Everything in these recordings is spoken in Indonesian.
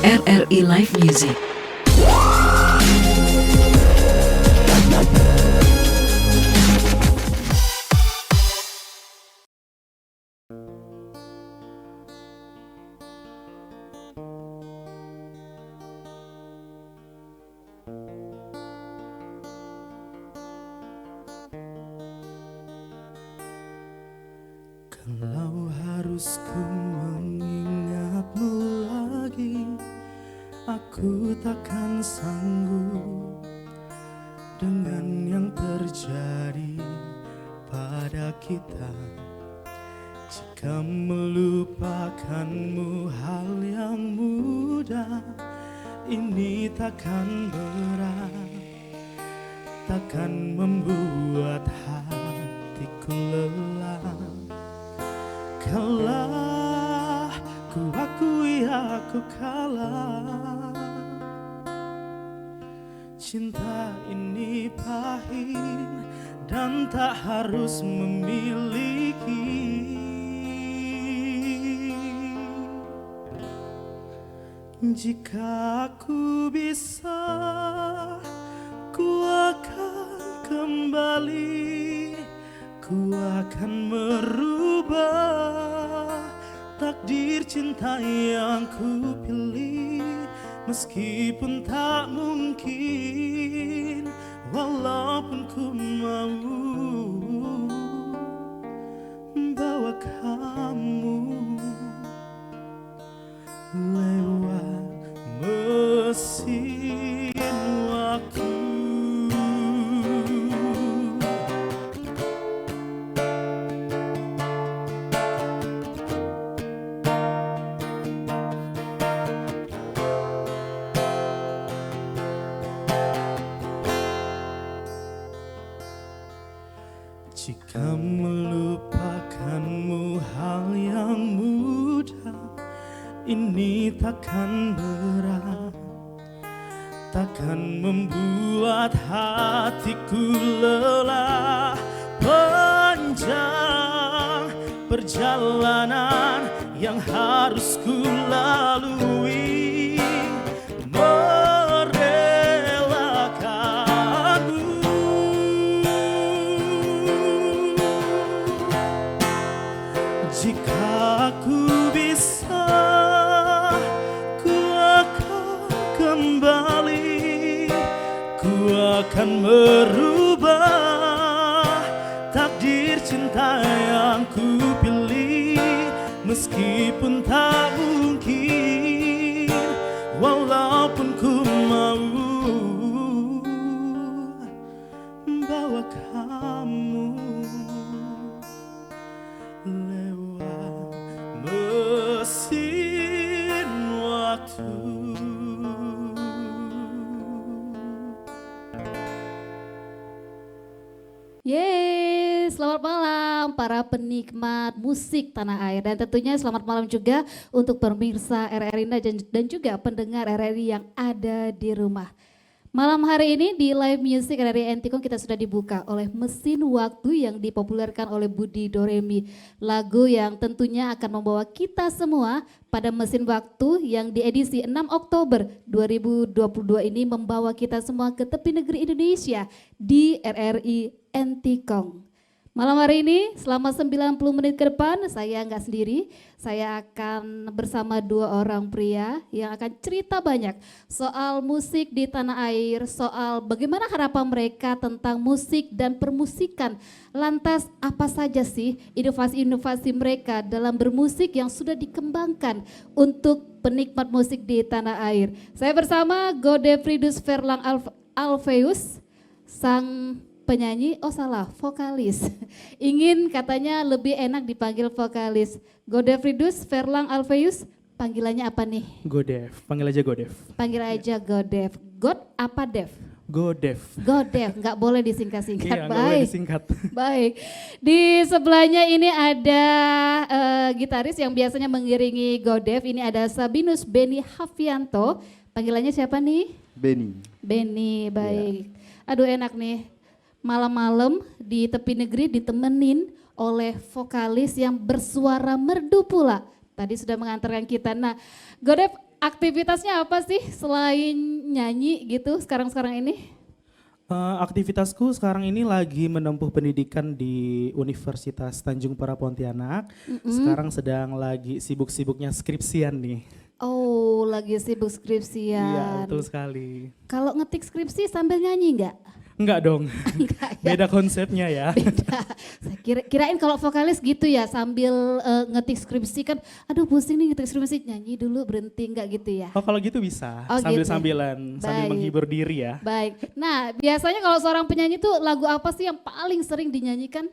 RRI Live Music. Kalau harus ku mengingatmu lagi, aku takkan sanggup dengan yang terjadi pada kita. Jika melupakanmu hal yang mudah, ini takkan berat, takkan membuat hatiku lelah. Kalah, ku akui aku kalah. Cinta ini pahit dan tak harus memiliki. Jika aku bisa, ku akan kembali. Ku akan merubah takdir cinta yang ku pilih. Meskipun tak mungkin, walaupun ku mau bawa kamu lewat mesin waktu. Jika melupakanmu hal yang mudah, ini takkan berat, takkan membuat hatiku lelah. Panjang perjalanan yang harus ku lalui, jika aku bisa, ku akan kembali. Ku akan merubah takdir cinta yang ku pilih. Meskipun tak mungkin, walaupun ku mau bawa kamu lewat mesin waktu. Yeay, selamat malam para penikmat musik tanah air. Dan tentunya selamat malam juga untuk pemirsa RRI dan juga pendengar RRI yang ada di rumah. Malam hari ini di live music RRI Antikong kita sudah dibuka oleh mesin waktu yang dipopulerkan oleh Budi Doremi. Lagu yang tentunya akan membawa kita semua pada mesin waktu yang di edisi 6 Oktober 2022 ini membawa kita semua ke tepi negeri Indonesia di RRI Antikong. Malam hari ini selama 90 menit ke depan saya nggak sendiri, saya akan bersama dua orang pria yang akan cerita banyak soal musik di tanah air, soal bagaimana harapan mereka tentang musik dan permusikan. Lantas apa saja sih inovasi-inovasi mereka dalam bermusik yang sudah dikembangkan untuk penikmat musik di tanah air. Saya bersama Godefridus Verlang Alveus, sang penyanyi, oh salah, vokalis. Ingin katanya lebih enak dipanggil vokalis. Godefridus Verlang Alveus, panggilannya apa nih? Godef, panggil aja Godef. Panggil aja Godef. God apa Dev? Godef. Godef, nggak boleh disingkat-singkat. Iya, nggak boleh Baik. disingkat. Baik. Di sebelahnya ini ada gitaris yang biasanya mengiringi Godef. Ini ada Sabinus Beni Hafianto. Panggilannya siapa nih? Beni. Beni, baik. Aduh enak nih. Malam-malam di tepi negeri ditemenin oleh vokalis yang bersuara merdu pula. Tadi sudah mengantarkan kita. Nah, Godef, Aktivitasnya apa sih selain nyanyi gitu sekarang-sekarang ini? Aktivitasku sekarang ini lagi menempuh pendidikan di Universitas Tanjung Pera Pontianak. Sekarang sedang lagi sibuk-sibuknya skripsian nih. Oh, lagi sibuk Iya, skripsian. betul sekali. Kalau ngetik skripsi sambil nyanyi nggak? Enggak dong, Enggak ya, beda konsepnya ya. beda. Saya kirain kalau vokalis gitu ya sambil ngetik skripsi kan, aduh pusing nih ngetik skripsi, nyanyi dulu berhenti nggak gitu ya? Oh kalau gitu bisa, Oh, gitu. sambil-sambilan, sambil Baik. menghibur diri ya. Baik. Nah, biasanya kalau seorang penyanyi tuh lagu apa sih yang paling sering dinyanyikan?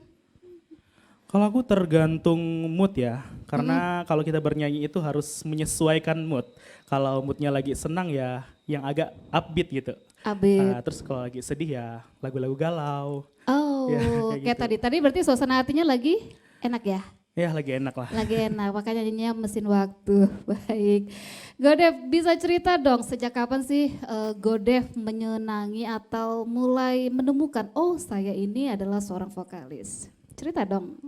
Kalau aku tergantung mood ya, karena kalau kita bernyanyi itu harus menyesuaikan mood. Kalau moodnya lagi senang ya yang agak upbeat gitu. Abid. Terus kalau lagi sedih ya lagu-lagu galau. Oh, Ya, kayak kayak gitu. tadi berarti suasana hatinya lagi enak ya? Ya lagi enak lah. Lagi enak, makanya nyanyinya mesin waktu. Baik. Godev, bisa cerita dong sejak kapan sih Godev menyenangi atau mulai menemukan, oh saya ini adalah seorang vokalis. Cerita dong.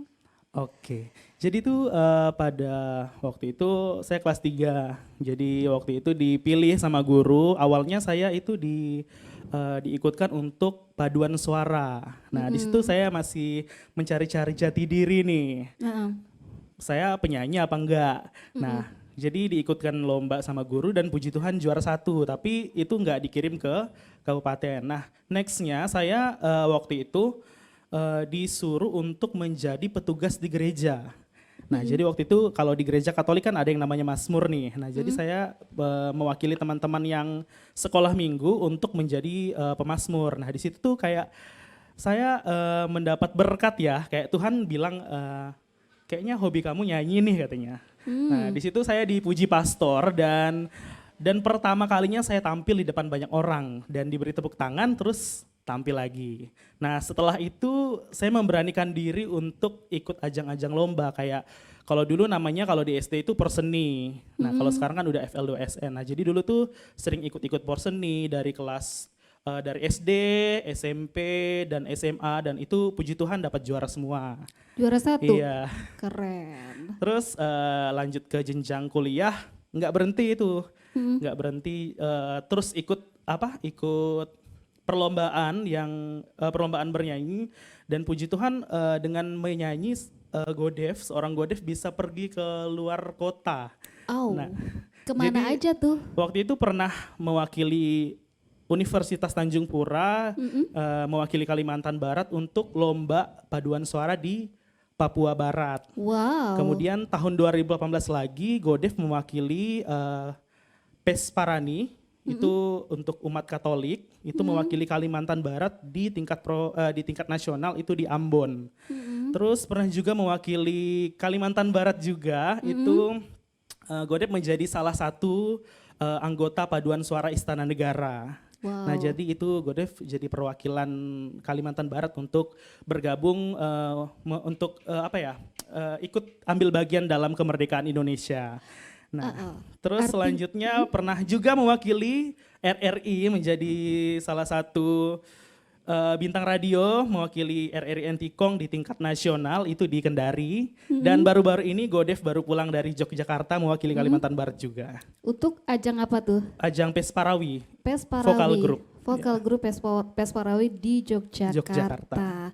Oke, jadi tuh pada waktu itu saya kelas 3. Jadi waktu itu dipilih sama guru, awalnya saya itu diikutkan untuk paduan suara. Nah di situ saya masih mencari-cari jati diri nih, Heeh. saya penyanyi apa enggak. Nah jadi diikutkan lomba sama guru dan puji Tuhan juara 1, tapi itu enggak dikirim ke kabupaten. Nah nextnya saya waktu itu disuruh untuk menjadi petugas di gereja. Nah, jadi waktu itu kalau di gereja Katolik kan ada yang namanya Mazmur nih. Nah, jadi saya mewakili teman-teman yang sekolah minggu untuk menjadi pemazmur. Nah, di situ tuh kayak saya mendapat berkat ya, kayak Tuhan bilang kayaknya hobi kamu nyanyi nih katanya. Nah, di situ saya dipuji pastor dan pertama kalinya saya tampil di depan banyak orang dan diberi tepuk tangan terus tampil lagi. Nah setelah itu saya memberanikan diri untuk ikut ajang-ajang lomba kayak kalau dulu namanya kalau di SD itu Porseni. Nah kalau sekarang kan udah FL2SN. Nah jadi dulu tuh sering ikut-ikut Porseni dari kelas dari SD, SMP dan SMA dan itu puji Tuhan dapat juara semua. Juara 1. Iya. Keren. Terus lanjut ke jenjang kuliah nggak berhenti itu, nggak berhenti terus ikut ikut perlombaan perlombaan bernyanyi dan puji Tuhan dengan menyanyi seorang Godev bisa pergi ke luar kota. Oh, Nah, kemana jadi aja tuh? waktu itu pernah mewakili Universitas Tanjung Pura, mewakili Kalimantan Barat untuk lomba paduan suara di Papua Barat. Wow. Kemudian tahun 2018 lagi Godev mewakili Pesparani itu untuk umat Katolik, itu mewakili Kalimantan Barat di tingkat nasional itu di Ambon. Terus pernah juga mewakili Kalimantan Barat juga, itu Godev menjadi salah satu anggota paduan suara Istana Negara. Wow. Nah jadi itu Godev jadi perwakilan Kalimantan Barat untuk bergabung untuk ikut ambil bagian dalam kemerdekaan Indonesia. Nah, terus selanjutnya pernah juga mewakili RRI menjadi salah satu bintang radio, mewakili RRI Antikong di tingkat nasional itu di Kendari. Dan baru-baru ini Godev baru pulang dari Yogyakarta mewakili Kalimantan Barat juga. Untuk ajang apa tuh? Ajang Pesparawi. Pesparawi. Vokal Group. Vokal Group Pesparawi di Yogyakarta. Yogyakarta.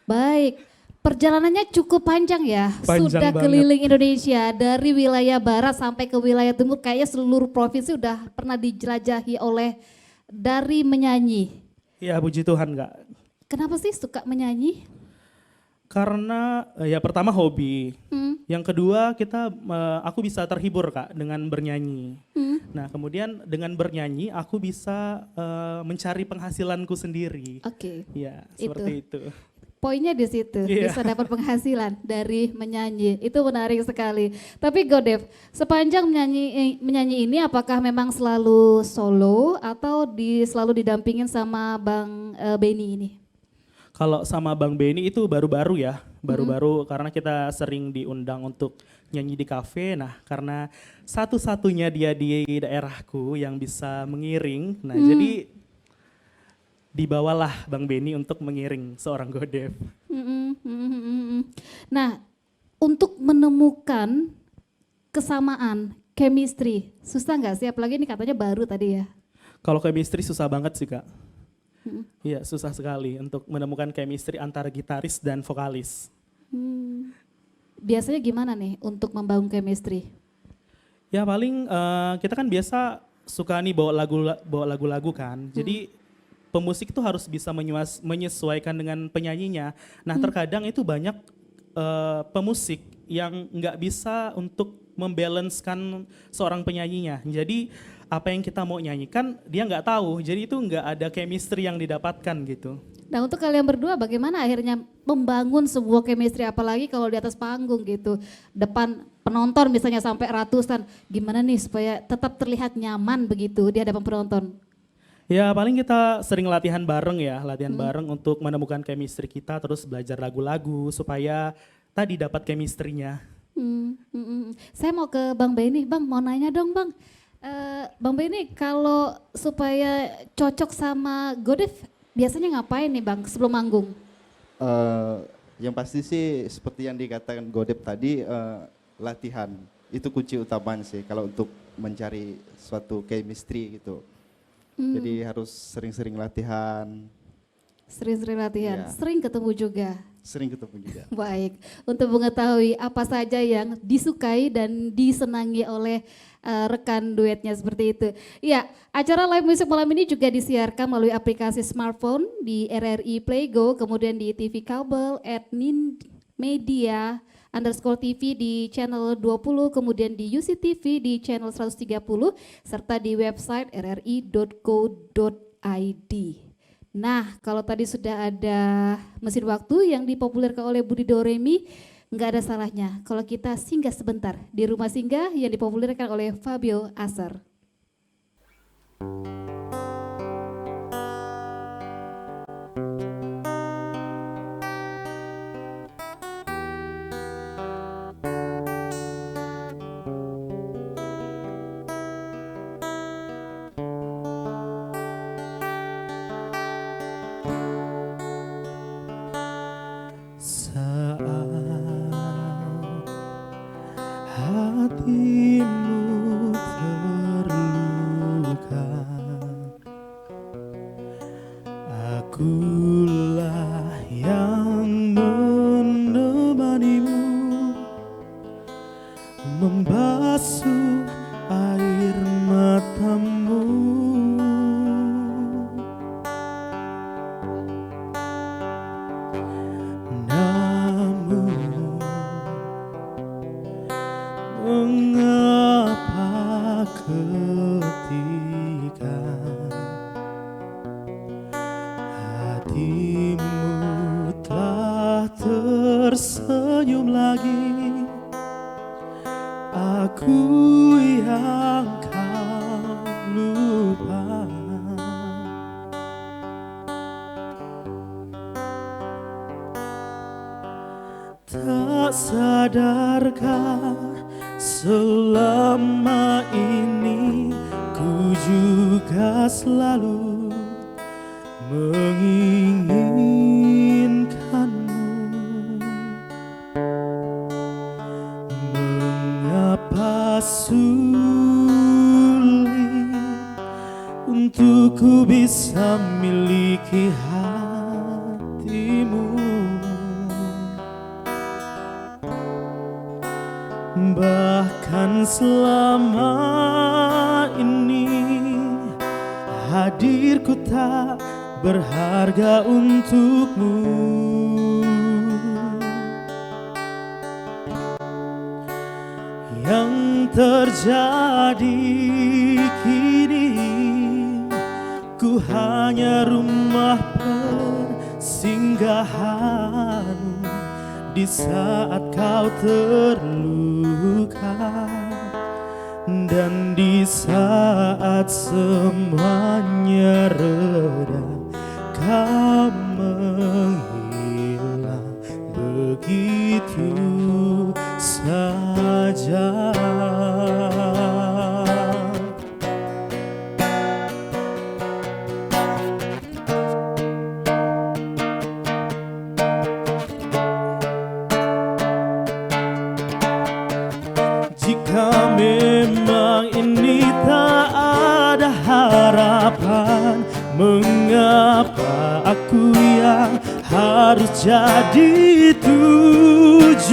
Baik. Perjalanannya cukup panjang ya, Panjang sudah banget. keliling Indonesia dari wilayah barat sampai ke wilayah timur, kayaknya seluruh provinsi udah pernah dijelajahi oleh dari menyanyi. Ya puji Tuhan Kak. Kenapa sih suka menyanyi? Karena ya pertama hobi, yang kedua aku bisa terhibur Kak dengan bernyanyi. Nah kemudian dengan bernyanyi aku bisa mencari penghasilanku sendiri. Oke, Ya seperti itu. poinnya di situ, Iya. bisa dapat penghasilan dari menyanyi. Itu menarik sekali. Tapi Godev, sepanjang menyanyi ini apakah memang selalu solo atau selalu didampingin sama Bang Benny ini? Kalau sama Bang Benny itu baru-baru ya, baru-baru karena kita sering diundang untuk nyanyi di kafe. Nah karena satu-satunya dia di daerahku yang bisa mengiring, nah jadi dibawalah Bang Benny untuk mengiring seorang Godev. Nah, untuk menemukan kesamaan chemistry, susah nggak sih? Apalagi ini katanya baru tadi ya. Kalau chemistry susah banget sih Kak. Iya susah sekali untuk menemukan chemistry antara gitaris dan vokalis. Biasanya gimana nih untuk membangun chemistry? Ya paling kita kan biasa suka nih bawa lagu-lagu kan. Jadi pemusik itu harus bisa menyesuaikan dengan penyanyinya. Nah terkadang itu banyak pemusik yang nggak bisa untuk membalancekan seorang penyanyinya. Jadi apa yang kita mau nyanyikan dia nggak tahu. Jadi itu nggak ada chemistry yang didapatkan gitu. Nah untuk kalian berdua bagaimana akhirnya membangun sebuah chemistry apalagi kalau di atas panggung gitu. Depan penonton misalnya sampai ratusan. Gimana nih supaya tetap terlihat nyaman begitu di hadapan penonton? Ya paling kita sering latihan bareng ya, latihan bareng untuk menemukan chemistry kita, terus belajar lagu-lagu supaya tadi dapat chemistry-nya. Saya mau ke Bang Benny, Bang mau nanya dong Bang. Bang Benny kalau supaya cocok sama Godef biasanya ngapain nih Bang sebelum manggung? Yang pasti sih seperti yang dikatakan Godep tadi, latihan itu kunci utamanya sih kalau untuk mencari suatu chemistry gitu. Jadi harus sering-sering latihan. Sering-sering latihan, Iya. sering ketemu juga. Sering ketemu juga. Baik, untuk mengetahui apa saja yang disukai dan disenangi oleh rekan duetnya seperti itu. Ya, acara live music malam ini juga disiarkan melalui aplikasi smartphone di RRI Playgo, kemudian di TV kabel @Media _TV di channel 20, kemudian di UCTV di channel 130, serta di website rri.co.id. Nah, kalau tadi sudah ada mesin waktu yang dipopulerkan oleh Budi Doremi, nggak ada salahnya kalau kita singgah sebentar di rumah singgah yang dipopulerkan oleh Fabio Asar. Saat hatimu terluka, akulah yang menemanimu, membasuh air matamu. Namun mengapa ketika hatimu telah tersenyum lagi, aku yang kau lupa. Tak sadarkah selama ini ku juga selalu menginginkanmu. Mengapa sulit untukku bisa miliki hatimu? Bahkan selama ini hadirku tak berharga untukmu. Yang terjadi kini, ku hanya rumah persinggahanmu di saat kau terluka, dan di saat semuanya reda, kau menghilang begitu saja. Jika memang Selama ini tak ada harapan, mengapa aku yang harus jadi tujuan?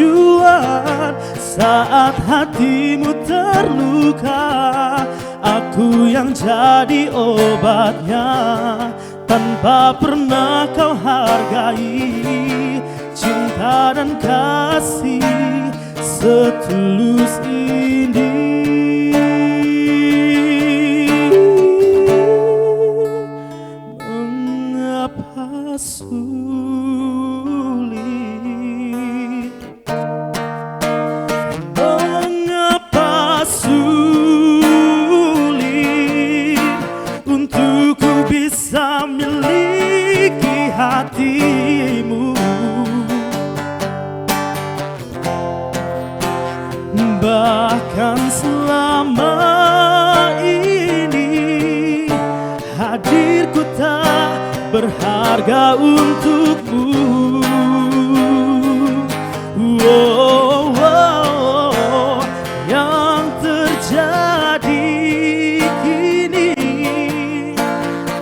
Saat hatimu terluka, aku yang jadi obatnya. Tanpa pernah kau hargai cinta dan kasih setulus ini. Mengapa sulit? Mengapa sulit untukku bisa miliki hatimu? Bahkan selama ini hadirku tak berharga untukmu. Oh, oh, oh. Yang terjadi kini,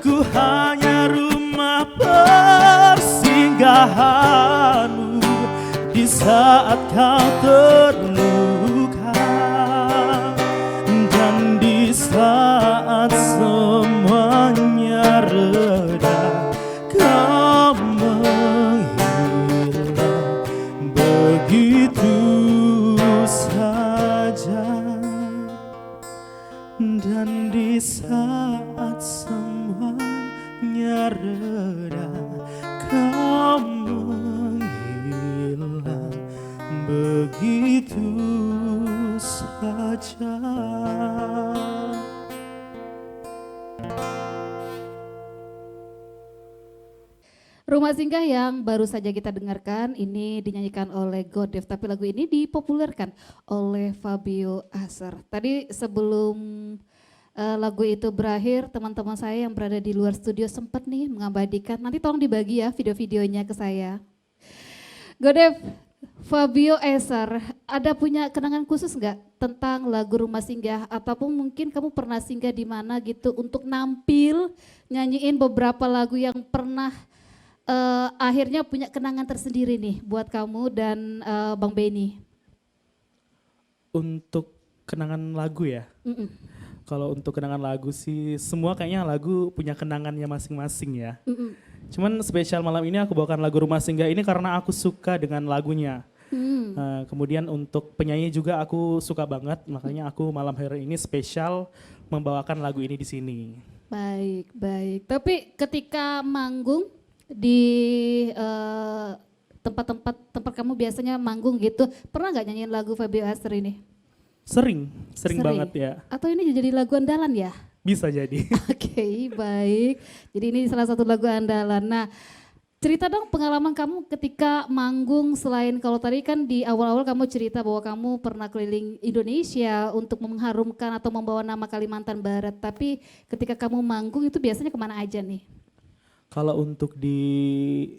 ku hanya rumah persinggahanmu di saat kau terluka, dan di saat semuanya reda, kau menghilang begitu saja. Dan di saat semuanya reda, kau menghilang begitu saja. Rumah Singgah yang baru saja kita dengarkan ini dinyanyikan oleh Godev, tapi lagu ini dipopulerkan oleh Fabio Azhar. Tadi sebelum lagu itu berakhir, teman-teman saya yang berada di luar studio sempat nih mengabadikan. Nanti tolong dibagi ya video-videonya ke saya. Godev, Fabio Azhar, ada punya kenangan khusus nggak tentang lagu Rumah Singgah? Ataupun mungkin kamu pernah singgah di mana gitu untuk nampil, nyanyiin beberapa lagu yang pernah akhirnya punya kenangan tersendiri nih buat kamu dan Bang Benny? Untuk kenangan lagu ya? Mm-mm. Kalau untuk kenangan lagu sih semua kayaknya lagu punya kenangannya masing-masing ya. Mm-mm. Cuman spesial malam ini aku bawakan lagu Rumah Singgah ini karena aku suka dengan lagunya. Kemudian untuk penyanyi juga aku suka banget, makanya aku malam hari ini spesial membawakan lagu ini di sini. Baik, baik. Tapi ketika manggung di tempat kamu biasanya manggung gitu, pernah nggak nyanyiin lagu Fabio Azhar ini? Sering banget ya. Atau ini jadi lagu andalan ya? Bisa jadi. Oke, baik. Jadi ini salah satu lagu andalan. Nah, cerita dong pengalaman kamu ketika manggung, selain kalau tadi kan di awal-awal kamu cerita bahwa kamu pernah keliling Indonesia untuk mengharumkan atau membawa nama Kalimantan Barat. Tapi ketika kamu manggung itu biasanya kemana aja nih? Kalau untuk di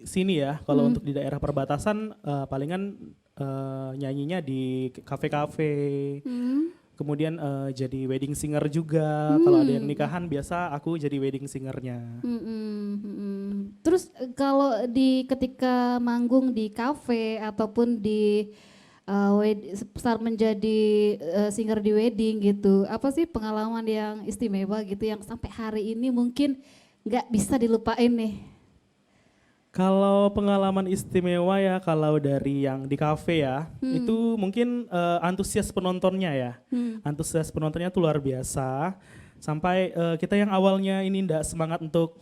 sini ya, kalau untuk di daerah perbatasan palingan nyanyinya di kafe-kafe. Kemudian jadi wedding singer juga. Kalau ada yang nikahan biasa aku jadi wedding singernya. Terus kalau ketika manggung di kafe ataupun di saat menjadi singer di wedding gitu, apa sih pengalaman yang istimewa gitu yang sampai hari ini mungkin nggak bisa dilupain nih? Kalau pengalaman istimewa ya, kalau dari yang di kafe ya, itu mungkin antusias penontonnya ya. Antusias penontonnya tuh luar biasa. Sampai kita yang awalnya ini ndak semangat untuk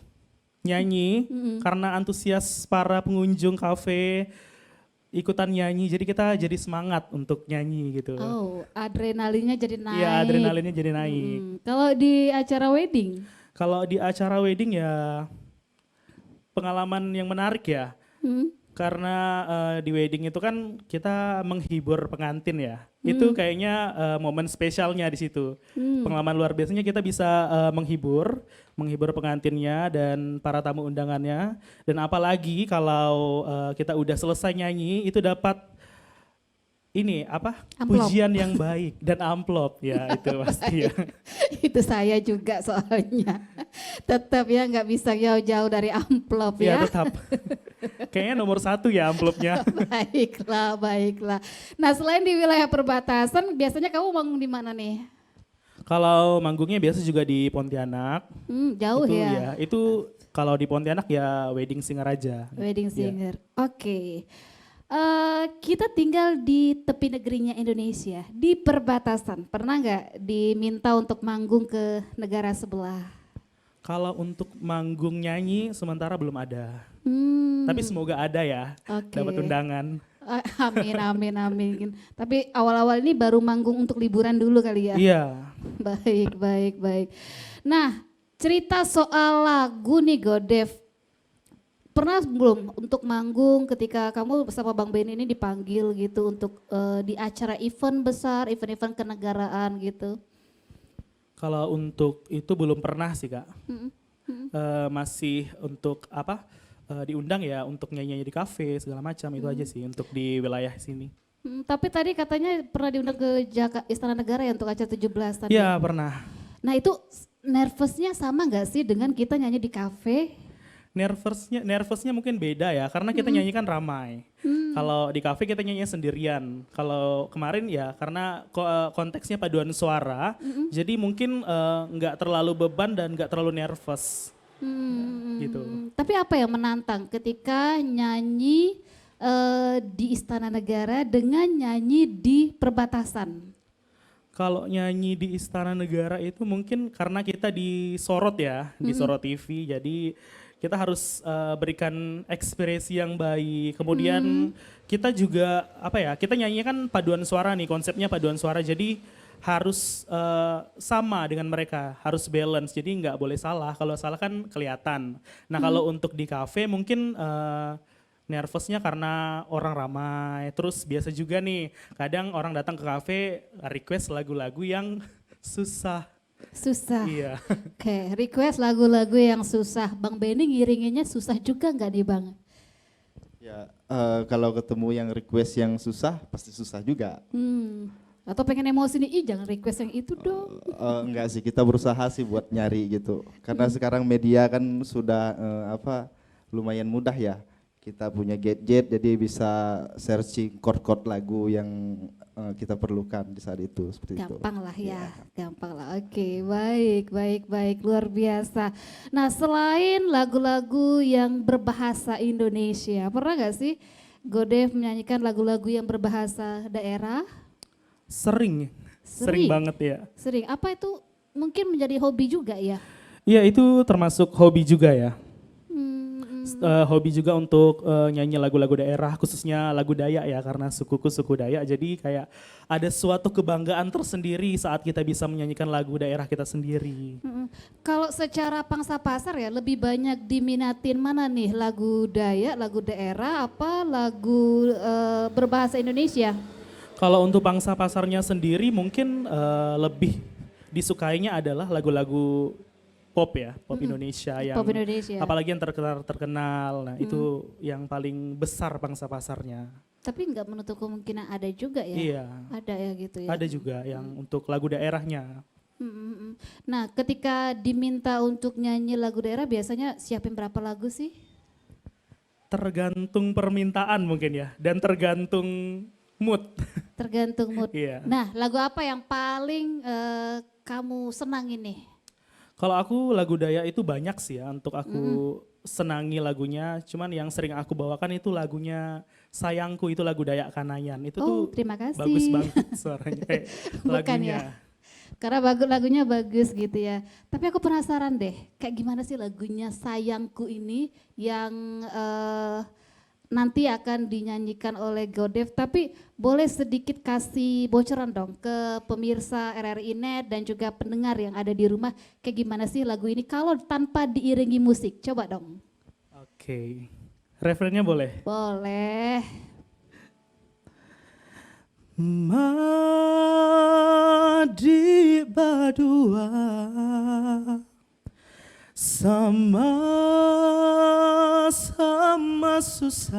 nyanyi, karena antusias para pengunjung kafe ikutan nyanyi, jadi kita jadi semangat untuk nyanyi gitu. Oh, adrenalinnya jadi naik. Iya, adrenalinnya jadi naik. Kalau di acara wedding? Kalau di acara wedding ya pengalaman yang menarik ya, karena di wedding itu kan kita menghibur pengantin ya, itu kayaknya momen spesialnya di situ. Pengalaman luar biasanya kita bisa menghibur pengantinnya dan para tamu undangannya, dan apalagi kalau kita udah selesai nyanyi itu dapat ini apa? Amplop. Pujian yang baik dan amplop ya itu pasti ya. Itu saya juga soalnya. Tetap ya nggak bisa jauh-jauh dari amplop Ya ya. tetap. Kayaknya nomor 1 ya amplopnya. Baiklah, baiklah. Nah selain di wilayah perbatasan, biasanya kamu manggung di mana nih? Kalau manggungnya biasa juga di Pontianak. Jauh Itu ya. ya, itu kalau di Pontianak ya wedding singer aja. Wedding Ya. singer. Oke. Kita tinggal di tepi negerinya Indonesia, di perbatasan. Pernah nggak diminta untuk manggung ke negara sebelah? Kalau untuk manggung nyanyi sementara belum ada. Hmm, Tapi semoga ada ya, oke. dapat undangan. Amin, amin, amin. Tapi awal-awal ini baru manggung untuk liburan dulu kali ya? Iya, Baik, baik, baik. Nah, cerita soal lagu nih Godev. Pernah belum untuk manggung ketika kamu bersama Bang Ben ini dipanggil gitu untuk di acara event besar, event-event kenegaraan gitu? kalau untuk itu belum pernah sih Kak. Mm-mm. Masih untuk apa, diundang ya untuk nyanyi di kafe segala macam itu aja sih untuk di wilayah sini. Tapi tadi katanya pernah diundang ke Istana Negara ya untuk acara 17-an. Iya pernah. Nah itu nervousnya sama nggak sih dengan kita nyanyi di kafe? Nervousnya mungkin beda ya karena kita nyanyi kan ramai. Kalau di kafe kita nyanyi sendirian. Kalau kemarin ya karena konteksnya paduan suara, jadi mungkin nggak terlalu beban dan nggak terlalu nervous gitu. Tapi apa yang menantang ketika nyanyi di Istana Negara dengan nyanyi di perbatasan? Kalau nyanyi di Istana Negara itu mungkin karena kita disorot ya, disorot TV, jadi kita harus berikan ekspresi yang baik. Kemudian kita juga apa ya, kita nyanyi kan paduan suara nih, konsepnya paduan suara, jadi harus sama dengan mereka, harus balance, jadi nggak boleh salah. Kalau salah kan kelihatan. Nah kalau untuk di kafe mungkin nervousnya karena orang ramai. Terus biasa juga nih, kadang orang datang ke kafe request lagu-lagu yang susah. Susah. Iya. Oke, request lagu-lagu yang susah. Bang Benny ngiringinnya susah juga nggak nih Bang? Ya, kalau ketemu yang request yang susah, pasti susah juga. Atau pengen emosi nih, ih jangan request yang itu dong. Enggak sih, kita berusaha sih buat nyari gitu. Karena sekarang media kan sudah lumayan mudah ya. Kita punya gadget, jadi bisa searching chord-chord lagu yang kita perlukan di saat itu, seperti itu. Gampang lah ya, gampang lah. Oke, baik, baik, baik, luar biasa. Nah selain lagu-lagu yang berbahasa Indonesia, pernah gak sih Godev menyanyikan lagu-lagu yang berbahasa daerah? Sering Sering. banget ya. Sering, apa itu mungkin menjadi hobi juga ya? Iya itu termasuk hobi juga ya. Hmm, Hobi juga untuk nyanyi lagu-lagu daerah, khususnya lagu Dayak ya, karena sukuku suku Dayak. Jadi kayak ada suatu kebanggaan tersendiri saat kita bisa menyanyikan lagu daerah kita sendiri. Kalau secara pangsa pasar ya lebih banyak diminatin mana nih, lagu Dayak, lagu daerah, apa lagu berbahasa Indonesia? Kalau untuk pangsa pasarnya sendiri mungkin lebih disukainya adalah lagu-lagu pop ya, pop Indonesia yang Pop Indonesia. apalagi yang terkenal. Nah, itu yang paling besar pangsa pasarnya. Tapi nggak menutup kemungkinan ada juga ya? Iya. Ada ya gitu ya? Ada juga yang untuk lagu daerahnya. Nah ketika diminta untuk nyanyi lagu daerah biasanya siapin berapa lagu sih? Tergantung permintaan mungkin ya, dan tergantung mood. Tergantung mood. Iya. Nah lagu apa yang paling kamu senangin nih? Kalau aku lagu Dayak itu banyak sih ya untuk aku senangi lagunya. Cuman yang sering aku bawakan itu lagunya Sayangku, itu lagu Dayak Kanayan. Itu tuh Terima kasih. bagus banget suaranya kayak Bukan lagunya. ya? Karena lagunya bagus gitu ya. Tapi aku penasaran deh, kayak gimana sih lagunya Sayangku ini yang nanti akan dinyanyikan oleh Godev. Tapi boleh sedikit kasih bocoran dong ke pemirsa RRI Net dan juga pendengar yang ada di rumah, kayak gimana sih lagu ini kalau tanpa diiringi musik? Coba dong. Oke. Refrennya boleh? Boleh. Madi badua sama-sama susah,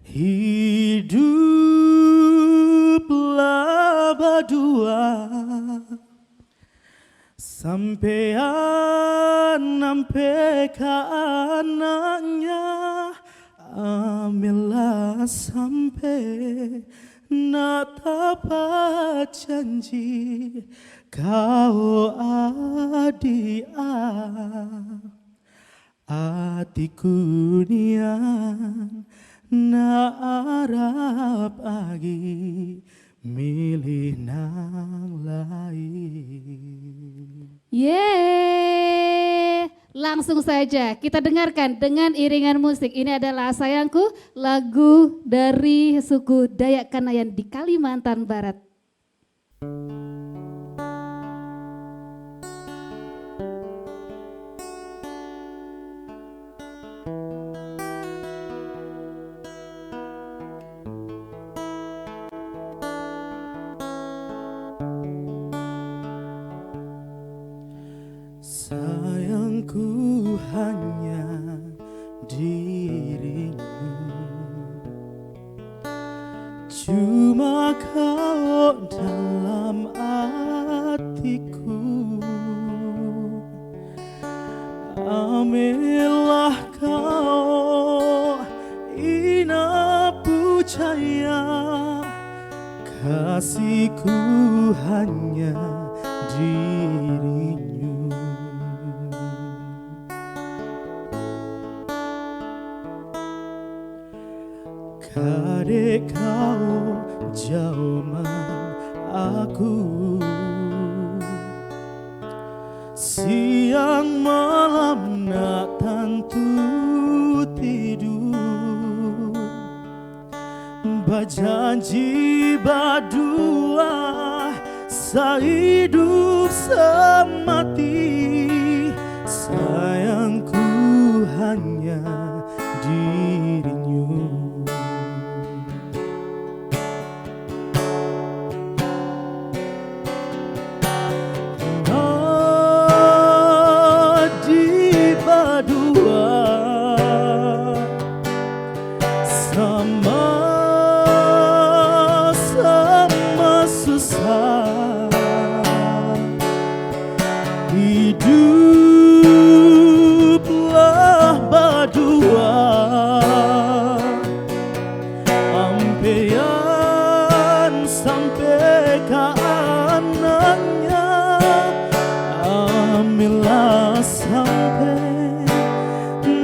Hiduplah berdua, sampean sampai ke anaknya, ambillah sampai nak dapat janji kau adik hatiku nian nak harap lagi milih nang lain. Yeay, langsung saja kita dengarkan dengan iringan musik. Ini adalah Sayangku, lagu dari suku Dayak Kanayan di Kalimantan Barat. Sayangku hanya dirimu, cuma kau dalam hatiku. Ambillah kau ina percaya, kasihku hanya dirimu. Kadek kau jauhan aku, siang malam nak tentu tidur, berjanji berdua sehidup semati. Sayangku hanya dirimu. Sama-sama susah, hiduplah berdua, ampean sampai ke anaknya, ambillah sampai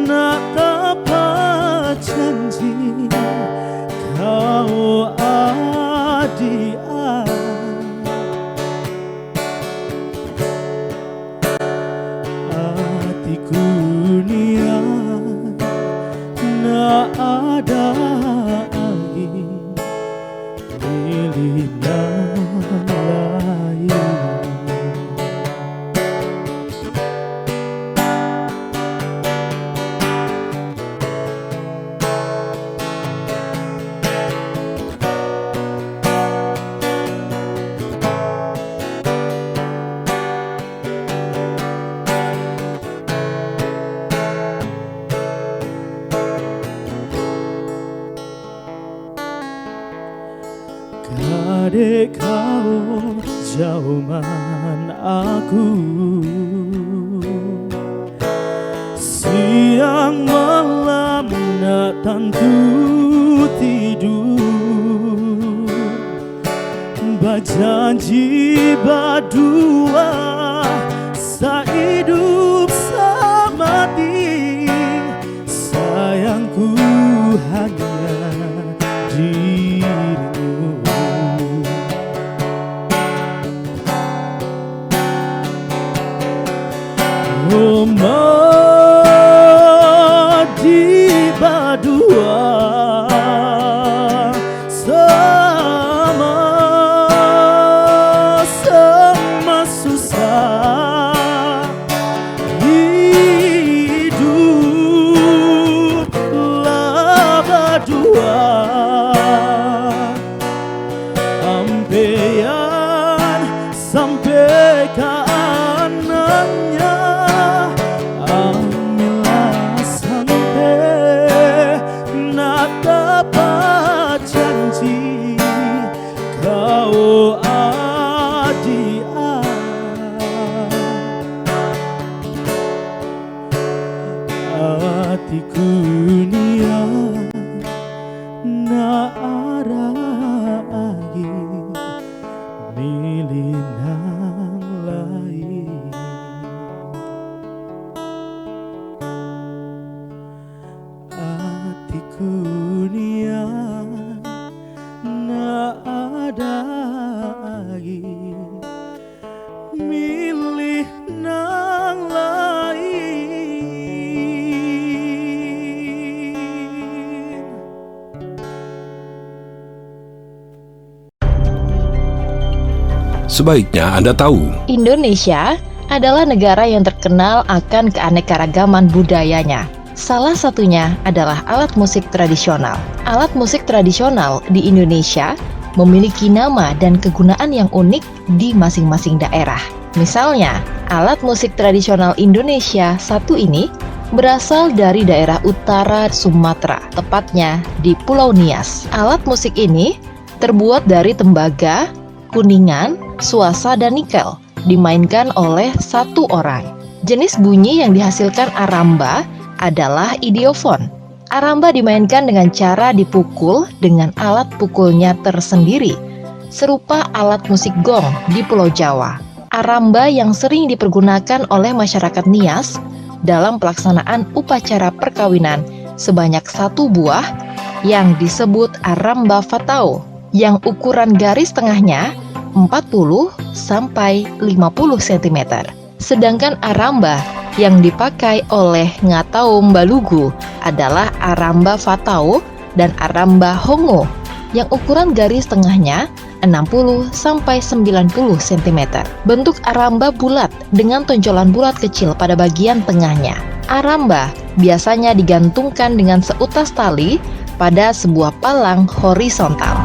nak dapat janji kau adik hatiku niat nak ada lagi milih nang lain. Kadek kau jauhan aku, siang malam nak tentu tidur, berjanji berdua sehidup semati. Sayangku hanya dirimu. Mati berdua sama-sama susah, hiduplah berdua, ampean sampai ke anaknya, ambillah sampai nak dapat lagi milih nang lain. Sebaiknya Anda tahu, Indonesia adalah negara yang terkenal akan keanekaragaman budayanya. Salah satunya adalah alat musik tradisional. Alat musik tradisional di Indonesia memiliki nama dan kegunaan yang unik di masing-masing daerah. Misalnya, alat musik tradisional Indonesia satu ini berasal dari daerah utara Sumatera, tepatnya di Pulau Nias. Alat musik ini terbuat dari tembaga, kuningan, suasa, dan nikel, dimainkan oleh satu orang. Jenis bunyi yang dihasilkan aramba adalah idiofon. Aramba dimainkan dengan cara dipukul dengan alat pukulnya tersendiri, serupa alat musik gong di Pulau Jawa. Aramba yang sering dipergunakan oleh masyarakat Nias dalam pelaksanaan upacara perkawinan sebanyak 1 buah yang disebut aramba fatao, yang ukuran garis tengahnya 40 sampai 50 cm. Sedangkan aramba yang dipakai oleh Ngataum Balugu adalah aramba fatao dan aramba hongo yang ukuran garis tengahnya 60 sampai 90 cm. Bentuk aramba bulat dengan tonjolan bulat kecil pada bagian tengahnya. Aramba biasanya digantungkan dengan seutas tali pada sebuah palang horizontal.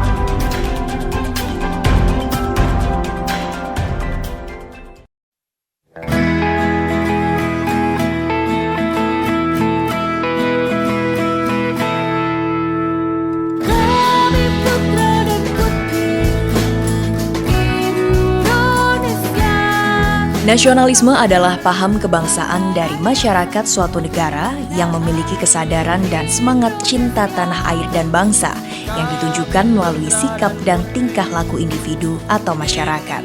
Nasionalisme adalah paham kebangsaan dari masyarakat suatu negara yang memiliki kesadaran dan semangat cinta tanah air dan bangsa yang ditunjukkan melalui sikap dan tingkah laku individu atau masyarakat.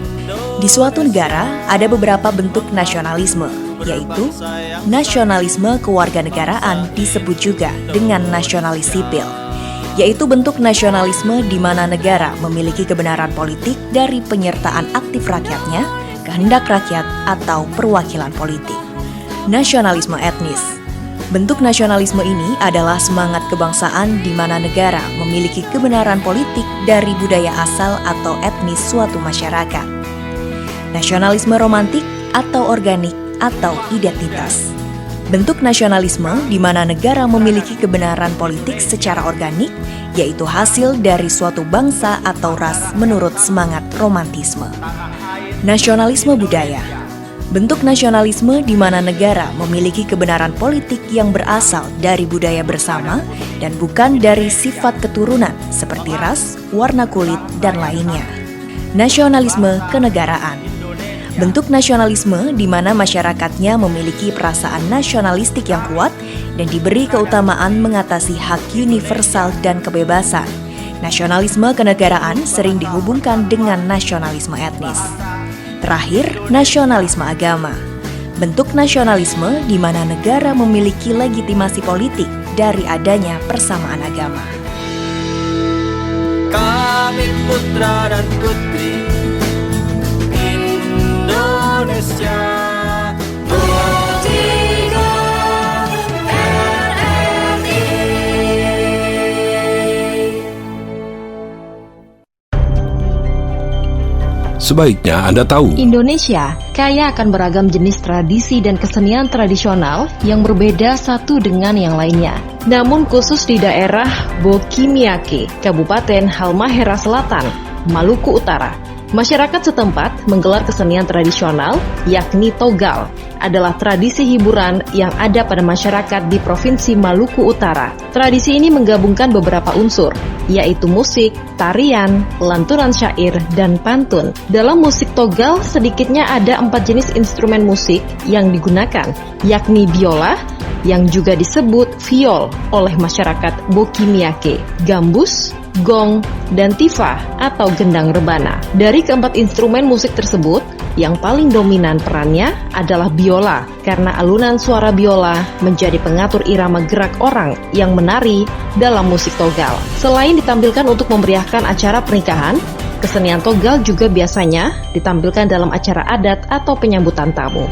Di suatu negara ada beberapa bentuk nasionalisme, yaitu nasionalisme kewarganegaraan disebut juga dengan nasionalis sipil, yaitu bentuk nasionalisme di mana negara memiliki kebenaran politik dari penyertaan aktif rakyatnya, kehendak rakyat atau perwakilan politik. Nasionalisme etnis. Bentuk nasionalisme ini adalah semangat kebangsaan di mana negara memiliki kebenaran politik dari budaya asal atau etnis suatu masyarakat. Nasionalisme romantik atau organik atau identitas. Bentuk nasionalisme di mana negara memiliki kebenaran politik secara organik, yaitu hasil dari suatu bangsa atau ras menurut semangat romantisme. Nasionalisme budaya. Bentuk nasionalisme di mana negara memiliki kebenaran politik yang berasal dari budaya bersama dan bukan dari sifat keturunan seperti ras, warna kulit, dan lainnya. Nasionalisme kenegaraan. Bentuk nasionalisme di mana masyarakatnya memiliki perasaan nasionalistik yang kuat dan diberi keutamaan mengatasi hak universal dan kebebasan. Nasionalisme kenegaraan sering dihubungkan dengan nasionalisme etnis. Terakhir, nasionalisme agama. Bentuk nasionalisme di mana negara memiliki legitimasi politik dari adanya persamaan agama. Kami putra dan putri Indonesia. sebaiknya Anda tahu, Indonesia kaya akan beragam jenis tradisi dan kesenian tradisional yang berbeda satu dengan yang lainnya. Namun khusus di daerah Bokimiake, Kabupaten Halmahera Selatan, Maluku Utara, masyarakat setempat menggelar kesenian tradisional yakni Togal, adalah tradisi hiburan yang ada pada masyarakat di Provinsi Maluku Utara. Tradisi ini menggabungkan beberapa unsur, yaitu musik, tarian, lantunan syair, dan pantun. Dalam musik Togal, sedikitnya ada 4 jenis instrumen musik yang digunakan, yakni biola, yang juga disebut viol oleh masyarakat Bokimiake, gambus, gong, dan tifa atau gendang rebana. Dari keempat instrumen musik tersebut, yang paling dominan perannya adalah biola, karena alunan suara biola menjadi pengatur irama gerak orang yang menari dalam musik Togal. Selain ditampilkan untuk memeriahkan acara pernikahan, Kesenian togel juga biasanya ditampilkan dalam acara adat atau penyambutan tamu.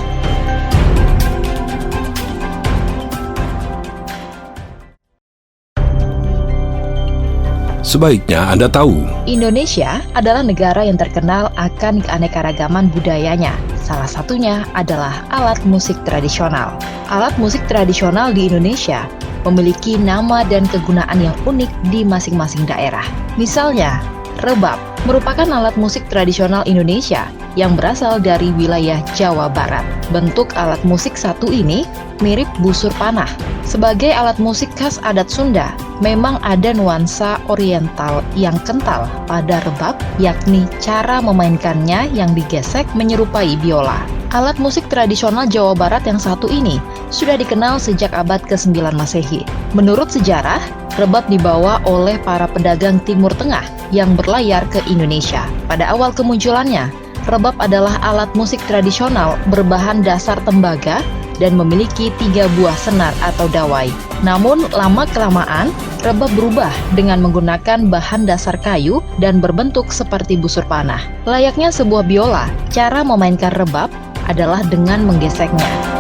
Sebaiknya Anda tahu. Indonesia adalah negara yang terkenal akan keanekaragaman budayanya. Salah satunya adalah alat musik tradisional. Alat musik tradisional di Indonesia memiliki nama dan kegunaan yang unik di masing-masing daerah. Misalnya, rebab merupakan alat musik tradisional Indonesia yang berasal dari wilayah Jawa Barat. Bentuk alat musik satu ini mirip busur panah. Sebagai alat musik khas adat Sunda, memang ada nuansa oriental yang kental pada rebab, yakni cara memainkannya yang digesek menyerupai biola. Alat musik tradisional Jawa Barat yang satu ini sudah dikenal sejak abad ke-9 Masehi. Menurut sejarah, rebab dibawa oleh para pedagang Timur Tengah yang berlayar ke Indonesia. Pada awal kemunculannya, rebab adalah alat musik tradisional berbahan dasar tembaga dan memiliki 3 buah senar atau dawai. Namun, lama-kelamaan, rebab berubah dengan menggunakan bahan dasar kayu dan berbentuk seperti busur panah. Layaknya sebuah biola, cara memainkan rebab adalah dengan menggeseknya.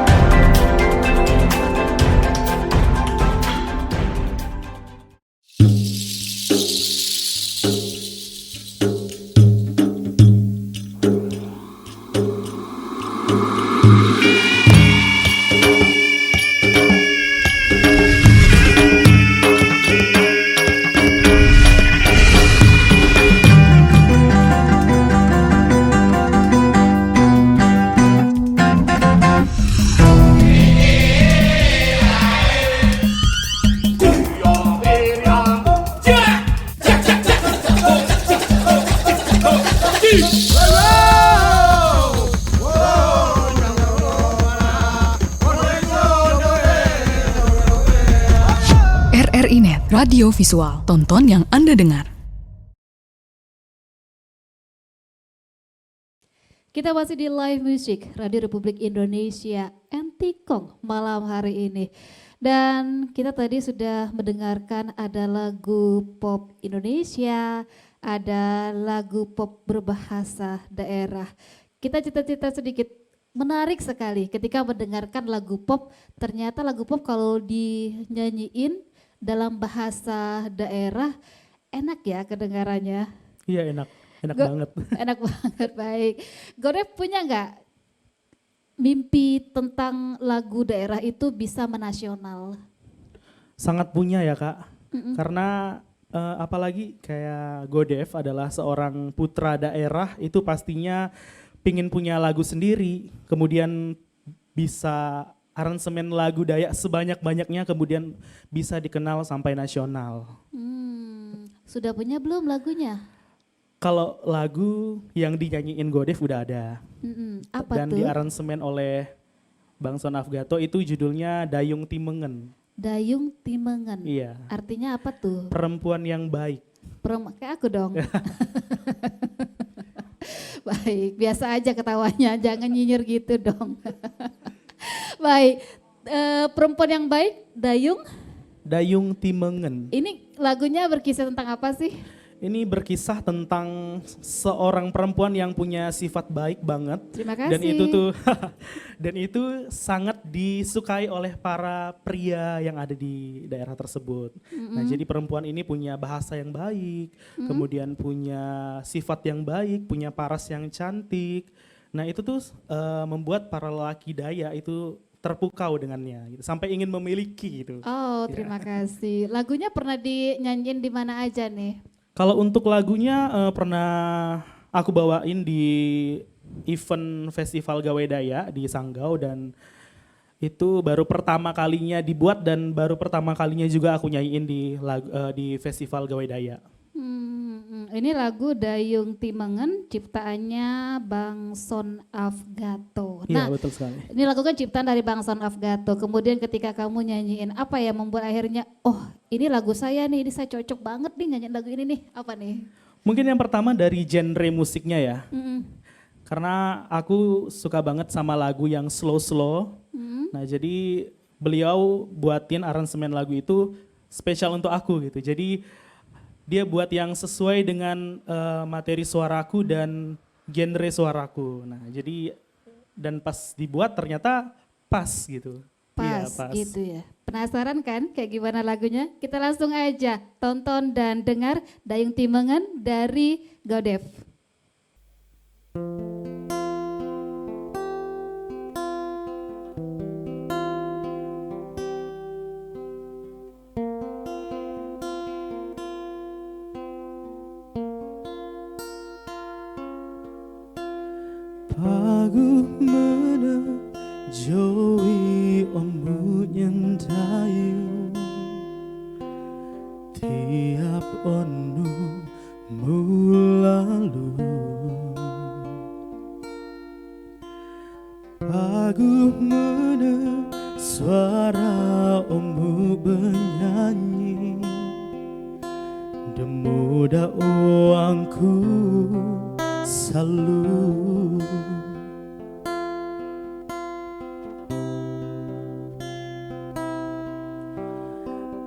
RRI Net, radio visual, tonton yang Anda dengar. Kita masih di live music Radio Republik Indonesia Antikong malam hari ini. Dan kita tadi sudah mendengarkan ada lagu pop Indonesia, ada lagu pop berbahasa daerah. Kita cerita-cerita sedikit, menarik sekali ketika mendengarkan lagu pop. Ternyata lagu pop kalau dinyanyiin dalam bahasa daerah enak ya kedengarannya. Iya enak banget. Enak banget, baik. Godef punya nggak mimpi tentang lagu daerah itu bisa menasional? Sangat punya ya Kak, karena apalagi kayak Godef adalah seorang putra daerah, itu pastinya pingin punya lagu sendiri, kemudian bisa aransemen lagu Dayak sebanyak-banyaknya, kemudian bisa dikenal sampai nasional. Sudah punya belum lagunya? Kalau lagu yang dinyanyiin Godef udah ada. Apa dan tuh? diaransemen oleh Bang Son Afgato, itu judulnya Dayung Timengen. Dayung Timengen. Iya. Artinya apa tuh? Perempuan yang baik. Kayak aku dong. Baik, biasa aja ketawanya, jangan nyinyir gitu dong. Baik, perempuan yang baik, Dayung Timengen. Ini lagunya berkisah tentang apa sih? Ini berkisah tentang seorang perempuan yang punya sifat baik banget. Terima kasih. Dan itu sangat disukai oleh para pria yang ada di daerah tersebut. Nah, jadi perempuan ini punya bahasa yang baik, kemudian punya sifat yang baik, punya paras yang cantik. Nah, itu tuh membuat para lelaki Dayak itu terpukau dengannya, gitu, sampai ingin memiliki gitu. Oh, terima kasih. Lagunya pernah dinyanyiin di mana aja nih? Kalau untuk lagunya pernah aku bawain di event festival Gawe Daya di Sanggau, dan itu baru pertama kalinya dibuat dan baru pertama kalinya juga aku nyanyiin di festival Gawe Daya. Ini lagu Dayung Timengen ciptaannya Bang Son Afgato. Iya, betul sekali. Ini lagu kan ciptaan dari Bang Son Afgato. Kemudian ketika kamu nyanyiin, apa ya membuat akhirnya, oh ini lagu saya nih, ini saya cocok banget nih nyanyiin lagu ini nih, apa nih? Mungkin yang pertama dari genre musiknya ya. Karena aku suka banget sama lagu yang slow-slow. Nah, jadi beliau buatin aransemen lagu itu spesial untuk aku gitu. Jadi dia buat yang sesuai dengan materi suaraku dan genre suaraku. Nah, jadi dan pas dibuat ternyata pas gitu. Iya, Pas gitu ya. Penasaran kan kayak gimana lagunya? Kita langsung aja tonton dan dengar Dayung Timengen dari Godef. Pagu mana jowi omu nyendayu tiap onu mulalu Pagu mana suara omu bernyanyi demu dakwangku selalu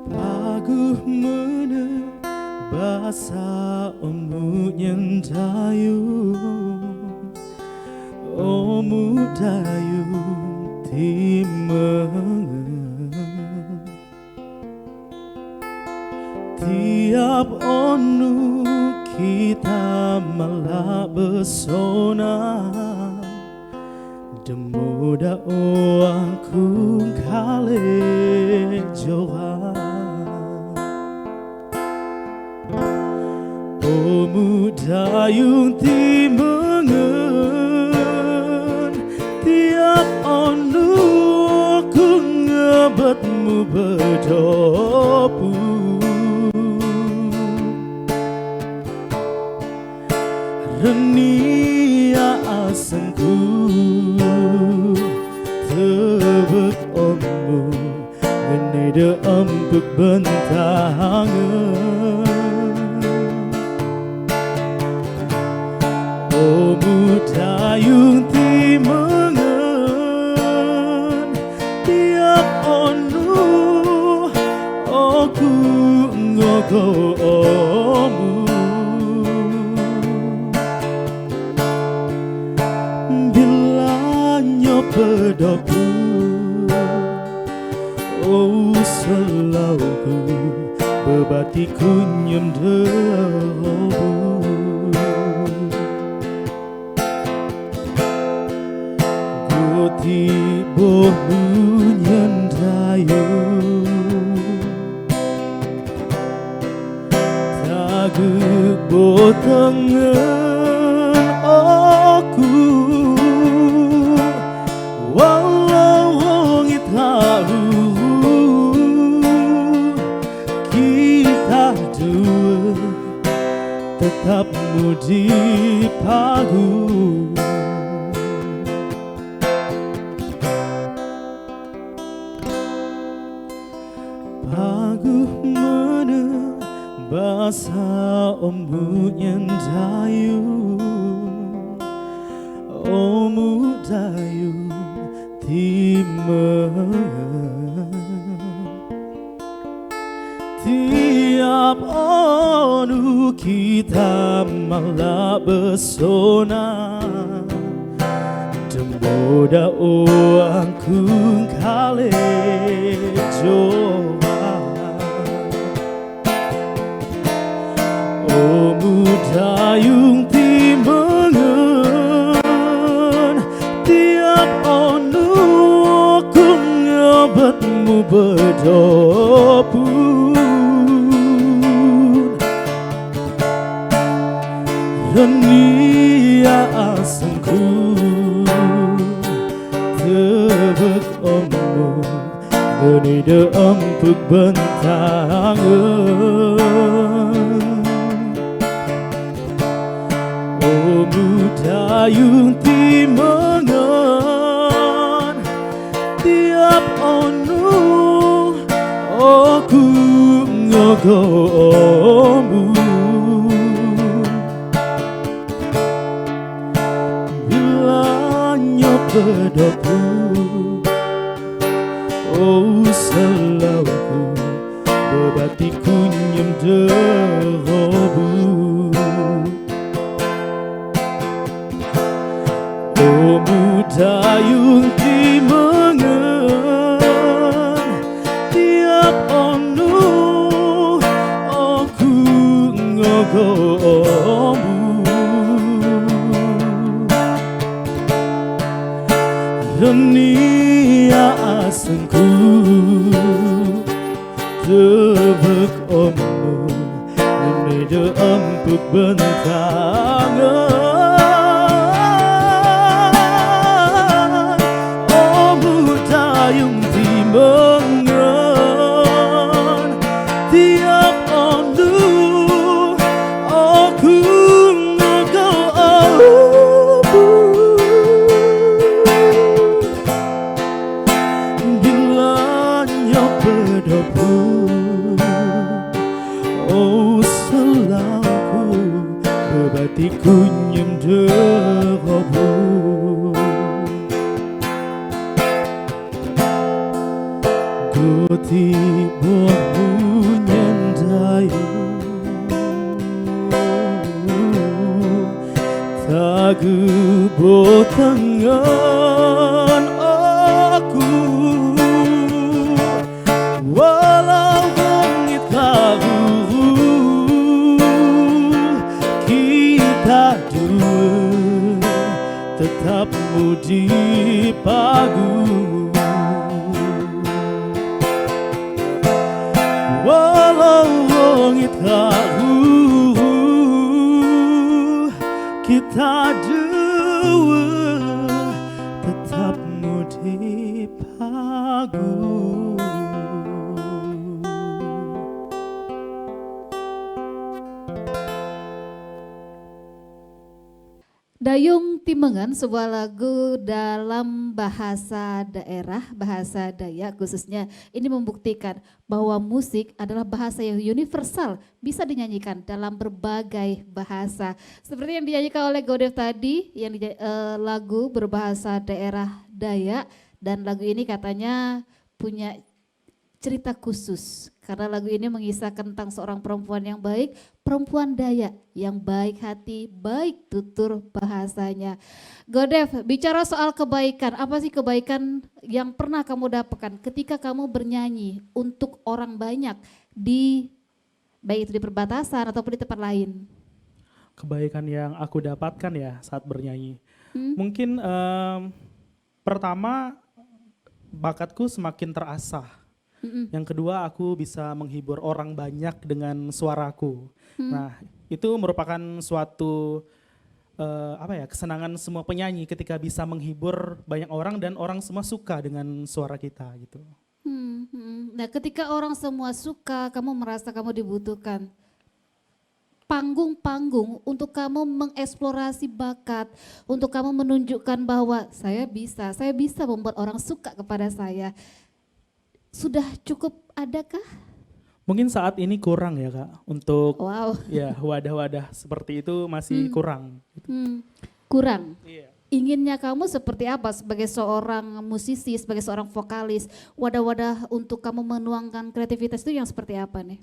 Pagu mana bahasa omu nyendayu omu dayu timengen tiap onu kita malah besona demu dakwangku kale joa omu dayung timengen tiap onu ku ngebetmu berdopu Renia asengku tebek omu ngenede empuk bentangan omu dayung timengen tiap onu aku ngogo omu bila nyopedoku oh selauku bebatiku nyemderobu Goti bohu nyendayu Tagu botengen aku Walau wongit haru Kita dua tetap mudi pagu Pagu mana bahasa omu nyendayu omu dayu timengen tiap onu kita malah besona demu dakwangku kale joa omu dayung timengen tiap onu ku ngebetmu berdopu Renia asengku tebek omu ngenede empuk bentangan omu dayung timengen tiap onu aku ngogo omu bila nyopedoku oh selauku bebatiku kunyum derobu. Oh budayung timengen tiap onu aku ngogomu. Dunia asengku tebek omu memeja empuk bentangan. Omu dayung timengen tiap ondu aku ngegomu. Oh selangku berbati kunyum derobu. Goti bomu nyandayu tagu botangan aku. Walau langit kabur, kita dua tetap di pagu. Walau langit kabur, kita dua tetap di pagu. Dayung Timengen, sebuah lagu dalam bahasa daerah, bahasa Dayak khususnya. Ini membuktikan bahwa musik adalah bahasa yang universal, bisa dinyanyikan dalam berbagai bahasa. Seperti yang dinyanyikan oleh Godev tadi, yang lagu berbahasa daerah Dayak, dan lagu ini katanya punya cerita khusus karena lagu ini mengisahkan tentang seorang perempuan yang baik, perempuan Dayak yang baik hati, baik tutur bahasanya. Godev, bicara soal kebaikan, apa sih kebaikan yang pernah kamu dapatkan ketika kamu bernyanyi untuk orang banyak di baik itu di perbatasan ataupun di tempat lain? Kebaikan yang aku dapatkan ya saat bernyanyi. Mungkin pertama bakatku semakin terasah. Yang kedua aku bisa menghibur orang banyak dengan suaraku. Nah itu merupakan suatu kesenangan semua penyanyi ketika bisa menghibur banyak orang dan orang semua suka dengan suara kita gitu. Nah ketika orang semua suka, kamu merasa kamu dibutuhkan. Panggung-panggung untuk kamu mengeksplorasi bakat, untuk kamu menunjukkan bahwa saya bisa membuat orang suka kepada saya. Sudah cukup adakah? Mungkin saat ini kurang ya Kak untuk ya wadah-wadah seperti itu masih kurang. Gitu. Kurang? Iya. Inginnya kamu seperti apa sebagai seorang musisi, sebagai seorang vokalis? Wadah-wadah untuk kamu menuangkan kreativitas itu yang seperti apa nih?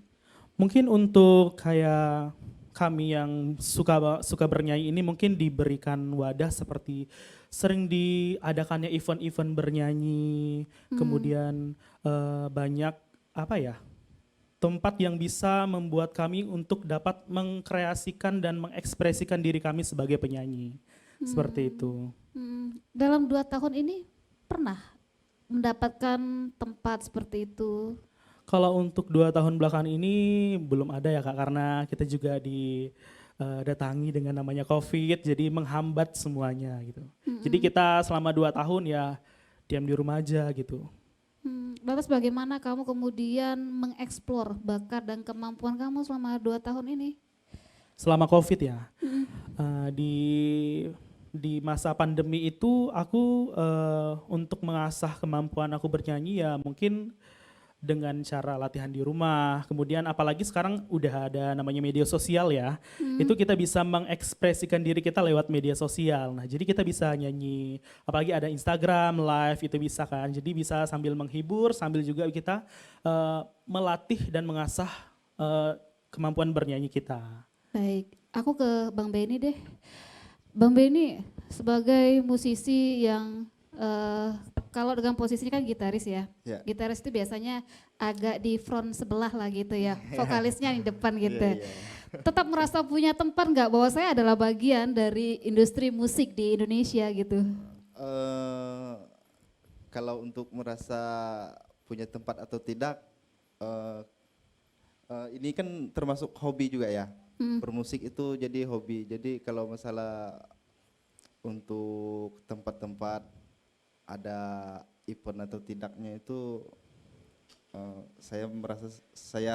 Mungkin untuk kayak kami yang suka bernyanyi ini mungkin diberikan wadah seperti sering diadakannya event-event bernyanyi, kemudian banyak tempat yang bisa membuat kami untuk dapat mengkreasikan dan mengekspresikan diri kami sebagai penyanyi. Seperti itu. Dalam 2 tahun ini pernah mendapatkan tempat seperti itu? Kalau untuk 2 tahun belakangan ini belum ada ya Kak, karena kita juga didatangi dengan namanya COVID, jadi menghambat semuanya gitu. Jadi kita selama 2 tahun ya diam di rumah aja gitu. Lantas bagaimana kamu kemudian mengeksplor bakat dan kemampuan kamu selama 2 tahun ini? Selama COVID ya, di masa pandemi itu aku untuk mengasah kemampuan aku bernyanyi ya mungkin dengan cara latihan di rumah, kemudian apalagi sekarang udah ada namanya media sosial ya, itu kita bisa mengekspresikan diri kita lewat media sosial. Nah jadi kita bisa nyanyi, apalagi ada Instagram, live itu bisa kan, jadi bisa sambil menghibur, sambil juga kita melatih dan mengasah kemampuan bernyanyi kita. Baik, aku ke Bang Benny deh. Bang Benny sebagai musisi yang kalau dengan posisinya kan gitaris ya. Ya. Gitaris itu biasanya agak di front sebelah lah gitu ya. Vokalisnya di depan gitu. Iya, iya. Tetap merasa punya tempat nggak bahwa saya adalah bagian dari industri musik di Indonesia gitu? Kalau untuk merasa punya tempat atau tidak, ini kan termasuk hobi juga ya. Bermusik itu jadi hobi. Jadi kalau masalah untuk tempat-tempat ada event atau tidaknya itu, saya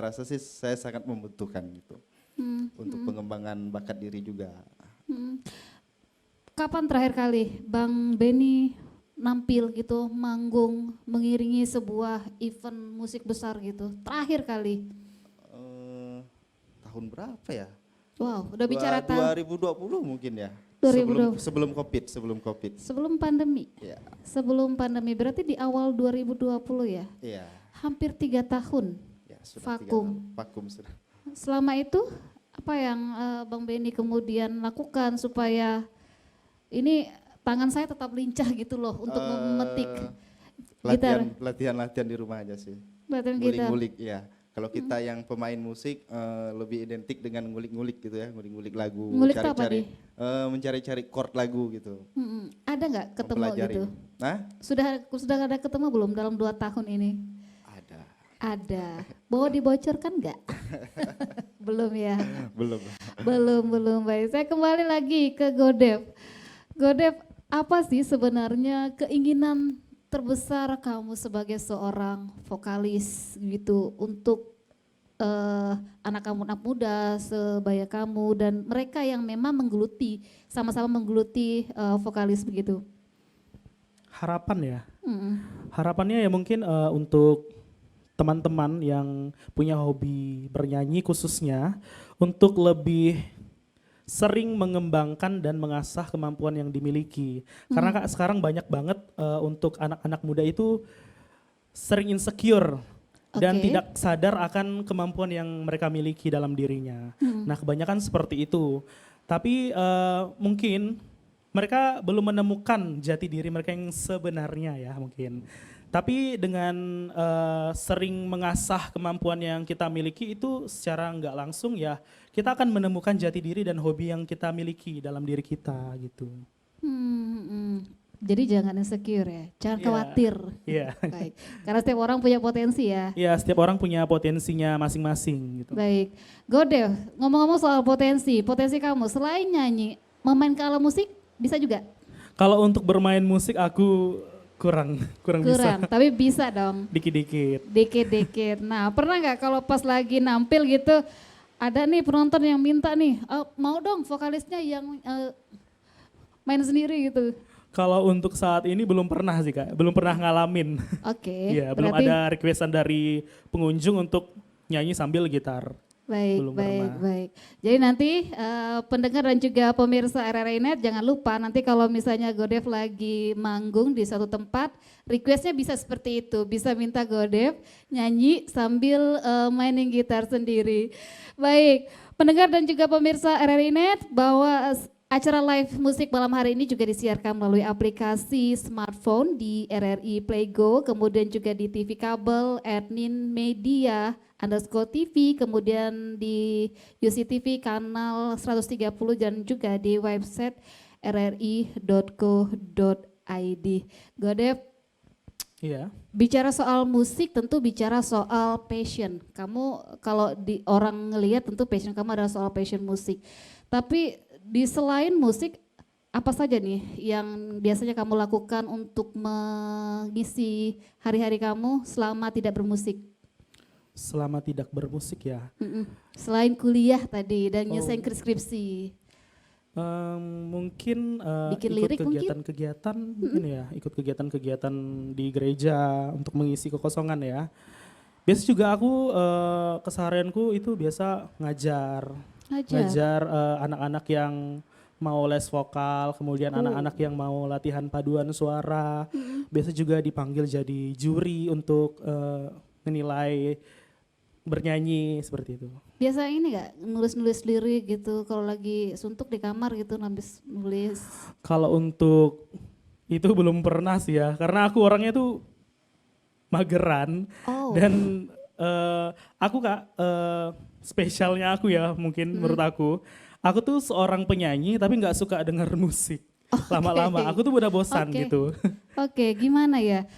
rasa sih saya sangat membutuhkan gitu untuk pengembangan bakat diri juga. Kapan terakhir kali Bang Benny nampil gitu, manggung, mengiringi sebuah event musik besar gitu? Terakhir kali? Tahun berapa ya? Wow, udah bicara tahun 2020 mungkin ya. 2020. Sebelum Covid. sebelum pandemi. Ya. Sebelum pandemi berarti di awal 2020 ya? Iya. Hampir 3 tahun Ya, sudah 3 vakum. tahun. Vakum sudah. Selama itu apa yang Bang Benny kemudian lakukan supaya ini tangan saya tetap lincah gitu loh untuk memetik gitar? Latihan di rumah aja sih. Latihan gitar. Ngulik-ngulik ya. Kalau kita yang pemain musik lebih identik dengan ngulik-ngulik gitu ya, ngulik-ngulik lagu, Ngulik itu apa, Di? mencari-cari chord lagu gitu. Ada nggak ketemu Mempelajari. gitu? Hah? Sudah ada ketemu belum dalam 2 tahun ini? Ada. Ada. Mau dibocorkan nggak? Belum ya? Belum. Belum. Baik, saya kembali lagi ke Godef. Godef, apa sih sebenarnya keinginan terbesar kamu sebagai seorang vokalis gitu untuk anak muda sebaya kamu dan mereka yang memang sama-sama menggeluti vokalis begitu? Harapan ya. Harapannya ya mungkin untuk teman-teman yang punya hobi bernyanyi khususnya untuk lebih sering mengembangkan dan mengasah kemampuan yang dimiliki. Karena Kak, sekarang banyak banget untuk anak-anak muda itu sering insecure dan Oke. tidak sadar akan kemampuan yang mereka miliki dalam dirinya. Nah, kebanyakan seperti itu. Tapi mungkin mereka belum menemukan jati diri mereka yang sebenarnya ya mungkin. Tapi dengan sering mengasah kemampuan yang kita miliki itu secara nggak langsung ya kita akan menemukan jati diri dan hobi yang kita miliki dalam diri kita gitu. Jadi jangan insecure ya, jangan Iya. khawatir. Iya. Baik, karena setiap orang punya potensi ya. Ya, setiap orang punya potensinya masing-masing gitu. Baik, Godef, ngomong-ngomong soal potensi kamu selain nyanyi, memainkan alat musik bisa juga? Kalau untuk bermain musik aku kurang bisa. Tapi bisa dong. Dikit-dikit. Dikit-dikit. Nah, pernah nggak kalau pas lagi nampil gitu, ada nih penonton yang minta nih, mau dong vokalisnya yang main sendiri gitu. Kalau untuk saat ini belum pernah sih Kak, belum pernah ngalamin. Oke. Iya, belum berarti- ada requestan dari pengunjung untuk nyanyi sambil gitar. Baik, Belum baik, pernah. baik. Jadi nanti pendengar dan juga pemirsa RRI Net jangan lupa nanti kalau misalnya Godef lagi manggung di suatu tempat, requestnya bisa seperti itu, bisa minta Godef nyanyi sambil mainin gitar sendiri. Baik, pendengar dan juga pemirsa RRI Net bahwa acara live musik malam hari ini juga disiarkan melalui aplikasi smartphone di RRI Playgo, kemudian juga di TV kabel, Etnin Media _TV, kemudian di UCTV kanal 130 dan juga di website rri.co.id. Godef, Iya. bicara soal musik tentu bicara soal passion. Kamu kalau di orang ngelihat tentu passion kamu adalah soal passion musik. Tapi di selain musik apa saja nih yang biasanya kamu lakukan untuk mengisi hari-hari kamu selama tidak bermusik? Selama tidak bermusik ya. Selain kuliah tadi dan Oh. nyelesain skripsi. Mungkin Bikin ikut lirik mungkin? kegiatan-kegiatan mungkin ya, ikut kegiatan-kegiatan di gereja untuk mengisi kekosongan ya. Biasa juga aku keseharianku itu biasa ngajar anak-anak yang mau les vokal, kemudian anak-anak yang mau latihan paduan suara. Biasa juga dipanggil jadi juri untuk menilai bernyanyi seperti itu. Biasa ini nggak nulis-nulis lirik gitu kalau lagi suntuk di kamar gitu habis nulis? Kalau untuk itu belum pernah sih ya, karena aku orangnya tuh mageran dan aku spesialnya aku ya mungkin menurut aku tuh seorang penyanyi tapi nggak suka dengar musik. Lama-lama aku tuh udah bosan gitu. Oke, gimana ya?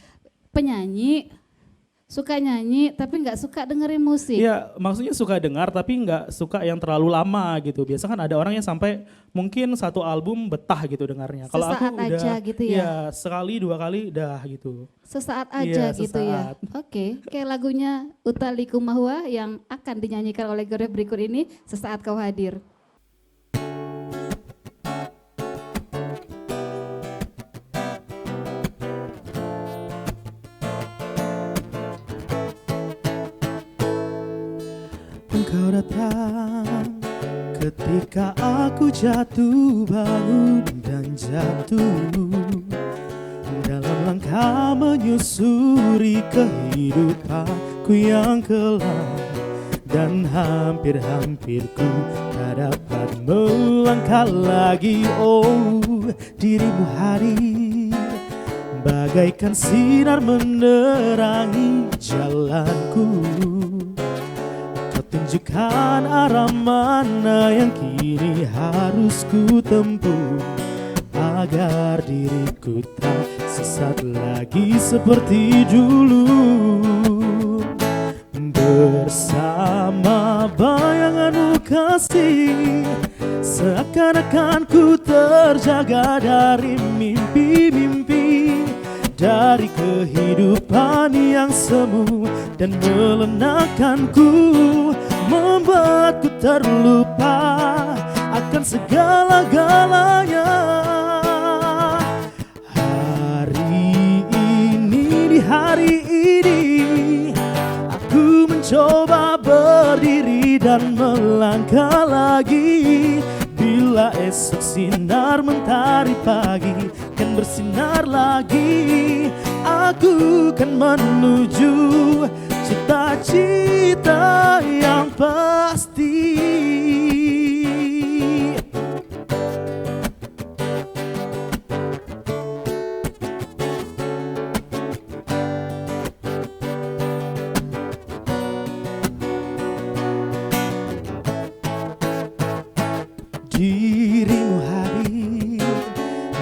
Penyanyi suka nyanyi tapi nggak suka dengerin musik. Iya, maksudnya suka dengar tapi nggak suka yang terlalu lama gitu. Biasa kan ada orang yang sampai mungkin satu album betah gitu dengarnya. Kalau aku udah aja gitu ya. Iya, sekali 2 kali dah gitu. Sesaat aja gitu ya. Oke, kayak lagunya Utha Likumahua yang akan dinyanyikan oleh Godep berikut ini, Sesaat Kau Hadir. Engkau datang ketika aku jatuh bangun dan jatuh dalam langkah menyusuri kehidupanku yang kelam, dan hampir-hampir ku tak dapat melangkah lagi. Oh, dirimu hadir bagaikan sinar menerangi jalanku. Tunjukkan arah mana yang kini harus ku tempuh, agar diriku tak sesat lagi seperti dulu. Bersama bayanganmu kasih, seakan-akan ku terjaga dari mimpi-mimpi, dari kehidupan yang semu dan melenakanku, membuatku terlupa akan segala-galanya. Hari ini, di hari ini, aku mencoba berdiri dan melangkah lagi. Bila esok sinar mentari pagi kan bersinar lagi, aku kan menuju cita-cita yang pasti. Dirimu hadir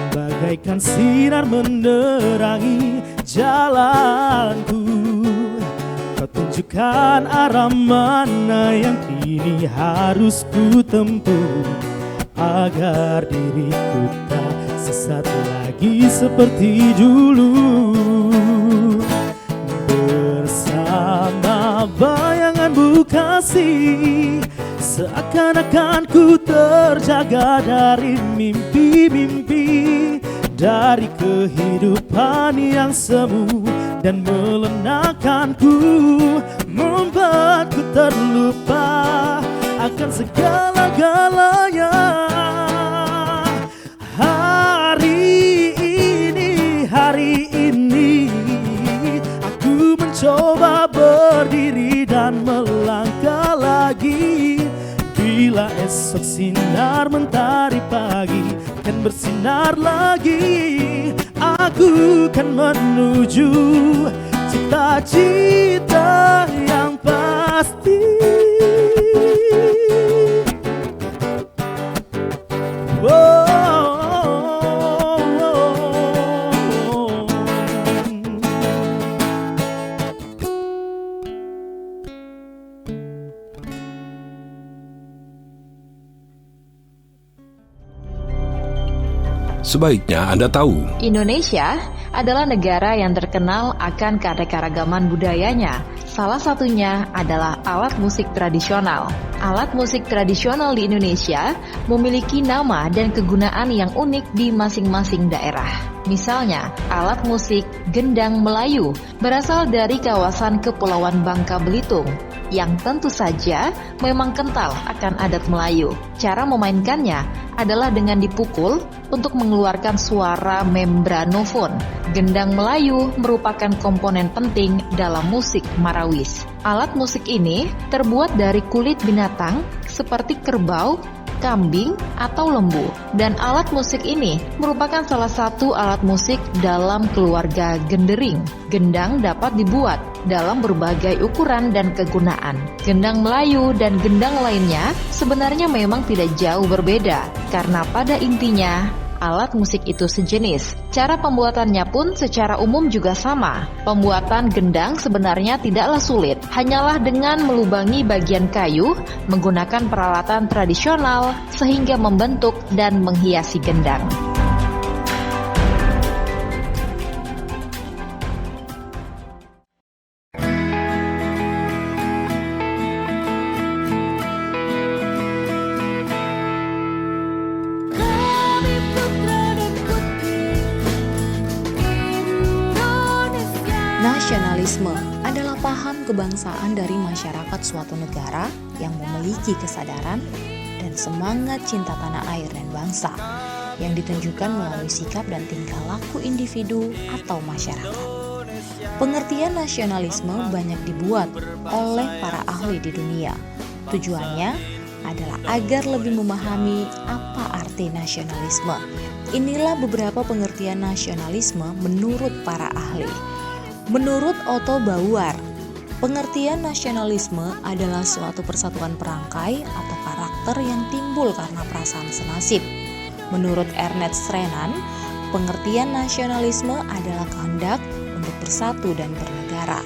bagaikan sinar menerangi jalanku. Kau tunjukkan arah mana yang kini harus ku tempuh, agar diriku tak sesat lagi seperti dulu. Bersama bayanganmu kasih, seakan-akan ku terjaga dari mimpi-mimpi, dari kehidupan yang semu dan melenakanku, membuatku terlupa akan segala-galanya. Hari ini aku mencoba berdiri dan melangkah lagi. Bila esok sinar mentari pagi kan bersinar lagi, aku kan menuju cita-cita yang pasti. Sebaiknya Anda tahu, Indonesia adalah negara yang terkenal akan keanekaragaman budayanya. Salah satunya adalah alat musik tradisional. Alat musik tradisional di Indonesia memiliki nama dan kegunaan yang unik di masing-masing daerah. Misalnya, alat musik gendang Melayu berasal dari kawasan Kepulauan Bangka Belitung. yang tentu saja memang kental akan adat Melayu. Cara memainkannya adalah dengan dipukul untuk mengeluarkan suara membranofon. Gendang Melayu merupakan komponen penting dalam musik Marawis. Alat musik ini terbuat dari kulit binatang seperti kerbau, kambing, atau lembu. Dan alat musik ini merupakan salah satu alat musik dalam keluarga gendering. Gendang dapat dibuat dalam berbagai ukuran dan kegunaan. Gendang Melayu dan gendang lainnya sebenarnya memang tidak jauh berbeda, karena pada intinya alat musik itu sejenis. Cara pembuatannya pun secara umum juga sama. Pembuatan gendang sebenarnya tidaklah sulit, hanyalah dengan melubangi bagian kayu menggunakan peralatan tradisional sehingga membentuk dan menghiasi gendang. Nasionalisme adalah paham kebangsaan dari masyarakat suatu negara yang memiliki kesadaran dan semangat cinta tanah air dan bangsa yang ditunjukkan melalui sikap dan tingkah laku individu atau masyarakat. Pengertian nasionalisme banyak dibuat oleh para ahli di dunia. Tujuannya adalah agar lebih memahami apa arti nasionalisme. Inilah beberapa pengertian nasionalisme menurut para ahli. Menurut Otto Bauer, pengertian nasionalisme adalah suatu persatuan perangkai atau karakter yang timbul karena perasaan senasib. Menurut Ernest Renan, pengertian nasionalisme adalah kehendak untuk bersatu dan bernegara.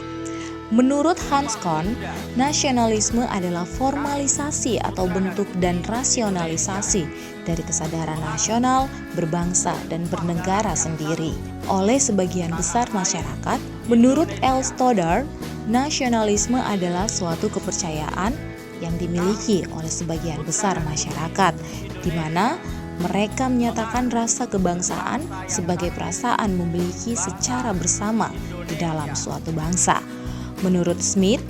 Menurut Hans Kohn, nasionalisme adalah formalisasi atau bentuk dan rasionalisasi dari kesadaran nasional, berbangsa, dan bernegara sendiri oleh sebagian besar masyarakat. Menurut L. Stoddard, nasionalisme adalah suatu kepercayaan yang dimiliki oleh sebagian besar masyarakat, di mana mereka menyatakan rasa kebangsaan sebagai perasaan memiliki secara bersama di dalam suatu bangsa. Menurut Smith,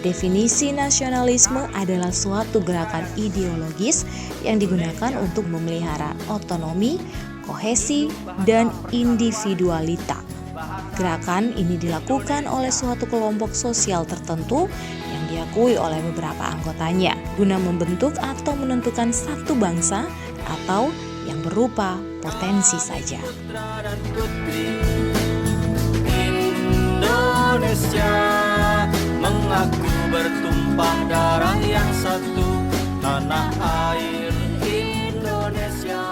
definisi nasionalisme adalah suatu gerakan ideologis yang digunakan untuk memelihara otonomi, kohesi, dan individualita. Gerakan ini dilakukan oleh suatu kelompok sosial tertentu yang diakui oleh beberapa anggotanya guna membentuk atau menentukan satu bangsa atau yang berupa potensi saja. Indonesia mengaku bertumpah darah yang satu, tanah air Indonesia.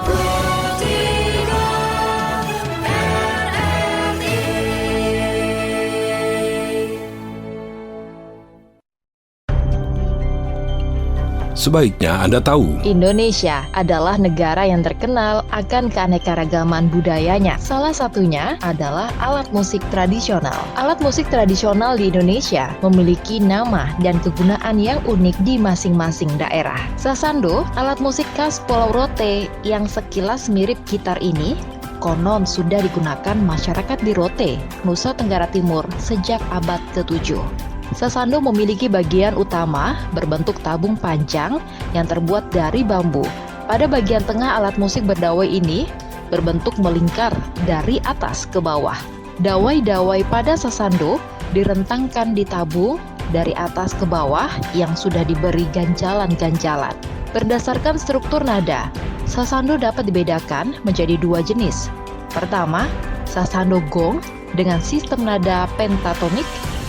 Sebaiknya Anda tahu, Indonesia adalah negara yang terkenal akan keanekaragaman budayanya. Salah satunya adalah alat musik tradisional. Alat musik tradisional di Indonesia memiliki nama dan kegunaan yang unik di masing-masing daerah. Sasando, alat musik khas Pulau Rote yang sekilas mirip gitar ini, konon sudah digunakan masyarakat di Rote, Nusa Tenggara Timur sejak abad ke-7. Sasando memiliki bagian utama berbentuk tabung panjang yang terbuat dari bambu. Pada bagian tengah alat musik berdawai ini berbentuk melingkar dari atas ke bawah. Dawai-dawai pada sasando direntangkan di tabung dari atas ke bawah yang sudah diberi ganjalan-ganjalan. Berdasarkan struktur nada, sasando dapat dibedakan menjadi dua jenis. Pertama, sasando gong dengan sistem nada pentatonik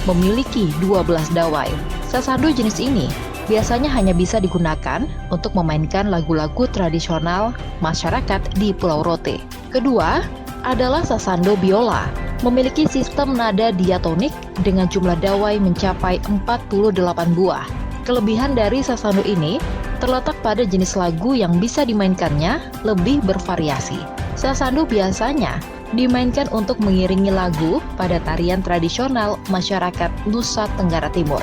memiliki 12 dawai. Sasando jenis ini biasanya hanya bisa digunakan untuk memainkan lagu-lagu tradisional masyarakat di Pulau Rote. Kedua adalah sasando biola, memiliki sistem nada diatonik dengan jumlah dawai mencapai 48 buah. Kelebihan dari sasando ini terletak pada jenis lagu yang bisa dimainkannya lebih bervariasi. Sasando biasanya dimainkan untuk mengiringi lagu pada tarian tradisional masyarakat Nusa Tenggara Timur.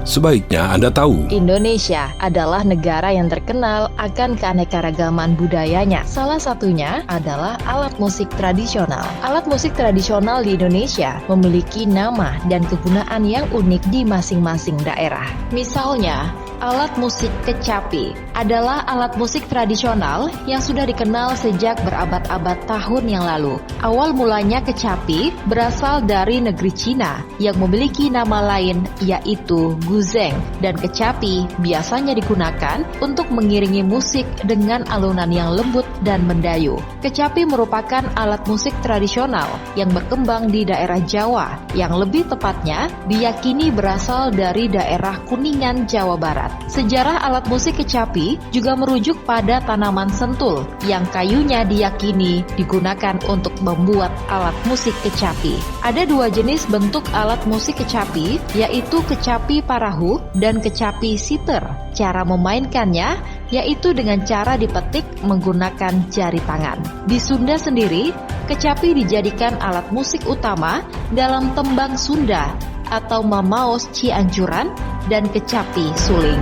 Sebaiknya Anda tahu. Indonesia adalah negara yang terkenal akan keanekaragaman budayanya. Salah satunya adalah alat musik tradisional. Alat musik tradisional di Indonesia memiliki nama dan kegunaan yang unik di masing-masing daerah. Misalnya, alat musik kecapi adalah alat musik tradisional yang sudah dikenal sejak berabad-abad tahun yang lalu. Awal mulanya kecapi berasal dari negeri Cina yang memiliki nama lain yaitu guzeng, dan kecapi biasanya digunakan untuk mengiringi musik dengan alunan yang lembut dan mendayu. Kecapi merupakan alat musik tradisional yang berkembang di daerah Jawa, yang lebih tepatnya diyakini berasal dari daerah Kuningan, Jawa Barat. Sejarah alat musik kecapi juga merujuk pada tanaman sentul yang kayunya diyakini digunakan untuk membuat alat musik kecapi. Ada dua jenis bentuk alat musik kecapi, yaitu kecapi parahu dan kecapi siter. Cara memainkannya yaitu dengan cara dipetik menggunakan jari tangan. Di Sunda sendiri, kecapi dijadikan alat musik utama dalam tembang Sunda atau Mamaos Cianjuran dan kecapi suling.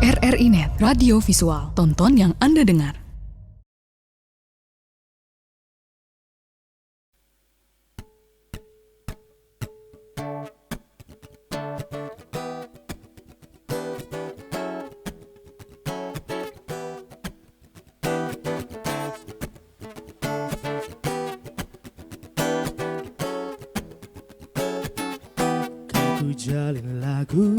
RRI Net, radio visual, tonton yang Anda dengar. Ku jalin lagu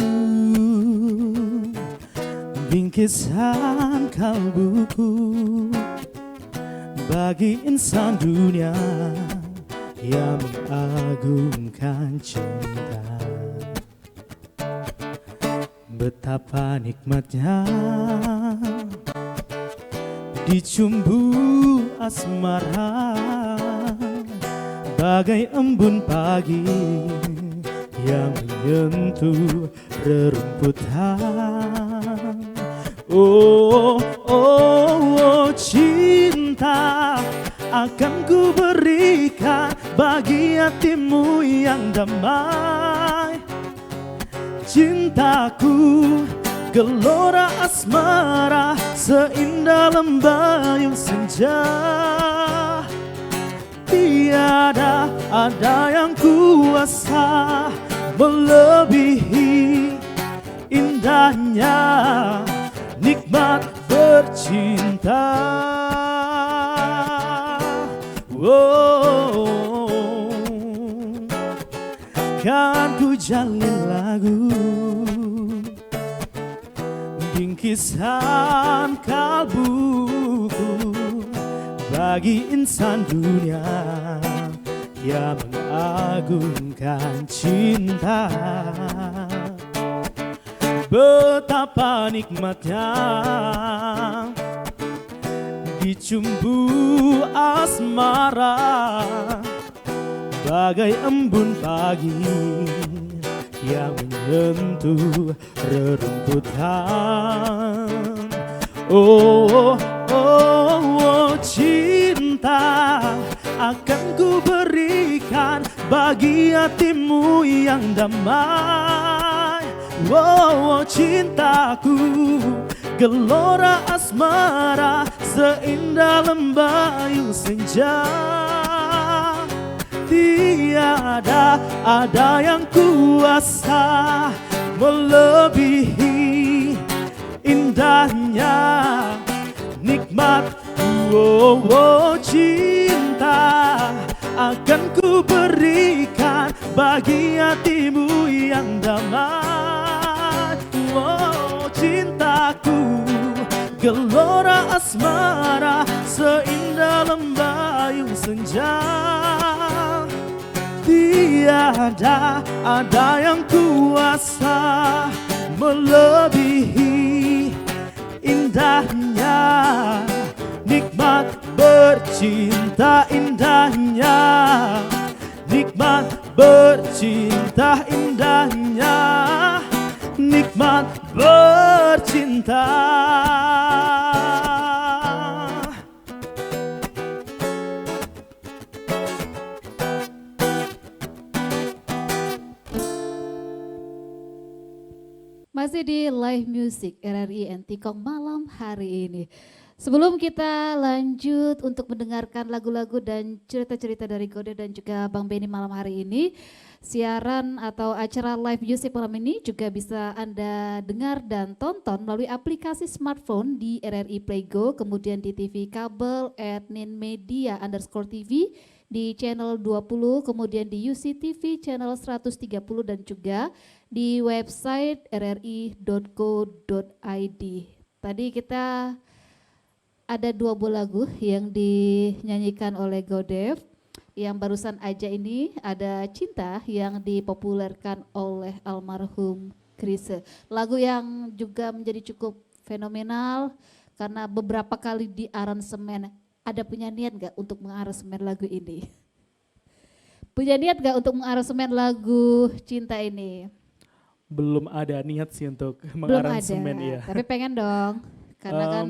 bingkisan kalbuku bagi insan dunia yang mengagungkan cinta. Betapa nikmatnya dicumbu asmara bagai embun pagi yang menyentuh rerumputan. Oh, oh, oh, cinta akan ku berikan bagi hatimu yang damai. Cintaku gelora asmara seindah lembayung senja. Tiada ada yang kuasa melebihi indahnya nikmat bercinta. Oh, kan ku jalin lagu bingkisan kalbuku bagi insan dunia yang mengagungkan cinta. Betapa nikmatnya dicumbu asmara bagai embun pagi yang menyentuh rerumputan. Oh, oh, oh, cinta akan ku berikan bagi hatimu yang damai. Oh, oh, cintaku gelora asmara seindah lembayung senja. Tiada ada yang kuasa melebihi indahnya nikmat. Oh, oh, cinta akan ku ku berikan bagi hatimu yang damai. Oh cintaku, gelora asmara seindah lembayung senja. Tiada ada yang kuasa melebihi indahnya nikmat bercinta, indahnya nikmat bercinta, indahnya nikmat bercinta. Masih di live music RRI Entikong malam hari ini. Sebelum kita lanjut untuk mendengarkan lagu-lagu dan cerita-cerita dari Godef dan juga Bang Benny malam hari ini, siaran atau acara live music malam ini juga bisa Anda dengar dan tonton melalui aplikasi smartphone di RRI Playgo, kemudian di TV kabel @ninmedia_TV di channel 20, kemudian di UCTV channel 130 dan juga di website rri.co.id. Tadi kita ada 2 buah lagu yang dinyanyikan oleh Godef. Yang barusan aja ini ada Cinta yang dipopulerkan oleh almarhum Chrisye. Lagu yang juga menjadi cukup fenomenal karena beberapa kali diaransemen. Ada punya niat gak untuk mengaransemen lagu ini? Punya niat gak untuk mengaransemen lagu Cinta ini? Belum ada niat sih untuk Belum ada, mengaransemen ya. tapi pengen dong. Karena kan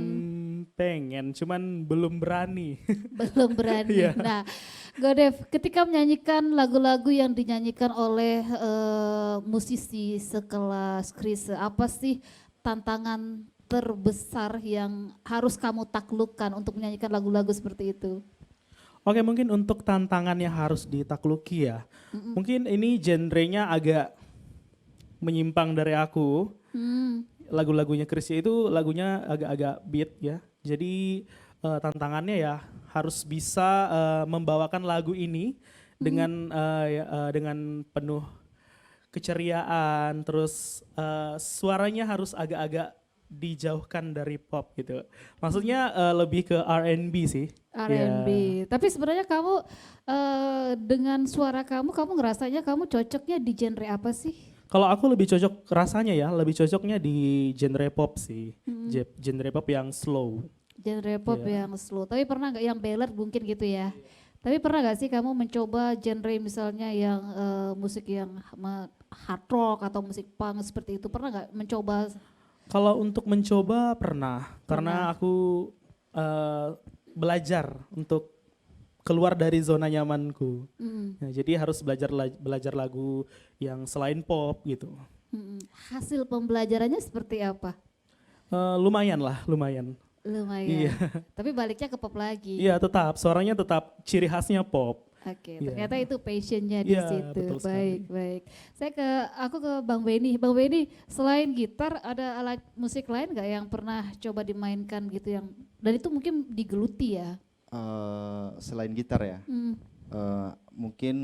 pengen, cuman belum berani. belum berani. Iya. Nah, Godef, ketika menyanyikan lagu-lagu yang dinyanyikan oleh musisi sekelas Chrisye, apa sih tantangan terbesar yang harus kamu taklukkan untuk menyanyikan lagu-lagu seperti itu? Oke, mungkin untuk tantangan yang harus ditakluki ya. Mungkin ini genrenya agak menyimpang dari aku. Lagu-lagunya Chrisye itu lagunya agak-agak beat ya. Jadi tantangannya ya harus bisa membawakan lagu ini dengan penuh keceriaan, terus suaranya harus agak-agak dijauhkan dari pop gitu. Maksudnya lebih ke R&B sih. R&B. Ya. Tapi sebenarnya kamu dengan suara kamu ngerasanya kamu cocoknya di genre apa sih? Kalau aku lebih cocok rasanya ya, lebih cocoknya di genre pop sih. Genre pop yang slow. Genre pop Iya. yang slow. Tapi pernah nggak yang ballad mungkin gitu ya? Tapi pernah gak sih kamu mencoba genre misalnya yang musik yang hard rock atau musik punk seperti itu? Pernah gak mencoba? Kalau untuk mencoba pernah. Karena aku belajar untuk keluar dari zona nyamanku. Nah, jadi harus belajar lagu yang selain pop gitu. Hasil pembelajarannya seperti apa? Lumayan lah, lumayan. Lumayan. Iya. Tapi baliknya ke pop lagi. Iya tetap, suaranya tetap ciri khasnya pop. Oke, Iya. ternyata itu passionnya di Iya, situ. betul Baik, sekali. baik. Aku ke Bang Benny. Bang Benny, selain gitar ada alat musik lain nggak yang pernah coba dimainkan gitu yang dan itu mungkin digeluti ya? Selain gitar ya, Hmm. mungkin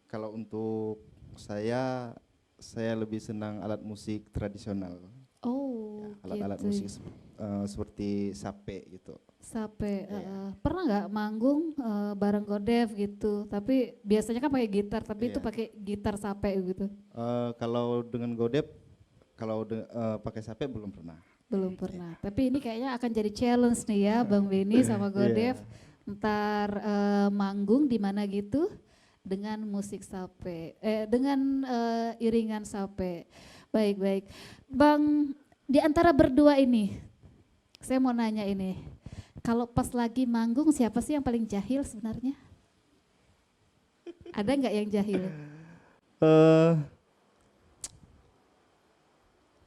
kalau untuk saya lebih senang alat musik tradisional. Oh, Alat-alat gitu. musik seperti sape gitu. Sampai Iya. pernah nggak manggung bareng Godef gitu? Tapi biasanya kan pakai gitar, tapi itu Iya. pakai gitar sape gitu. Kalau dengan Godep, pakai sape belum pernah. Belum pernah. Tapi ini kayaknya akan jadi challenge nih ya, Bang Benny sama Godef. Ntar manggung di mana gitu dengan musik sape, dengan iringan sape. Baik, baik. Bang, di antara berdua ini, saya mau nanya ini. Kalau pas lagi manggung siapa sih yang paling jahil sebenarnya? Ada nggak yang jahil?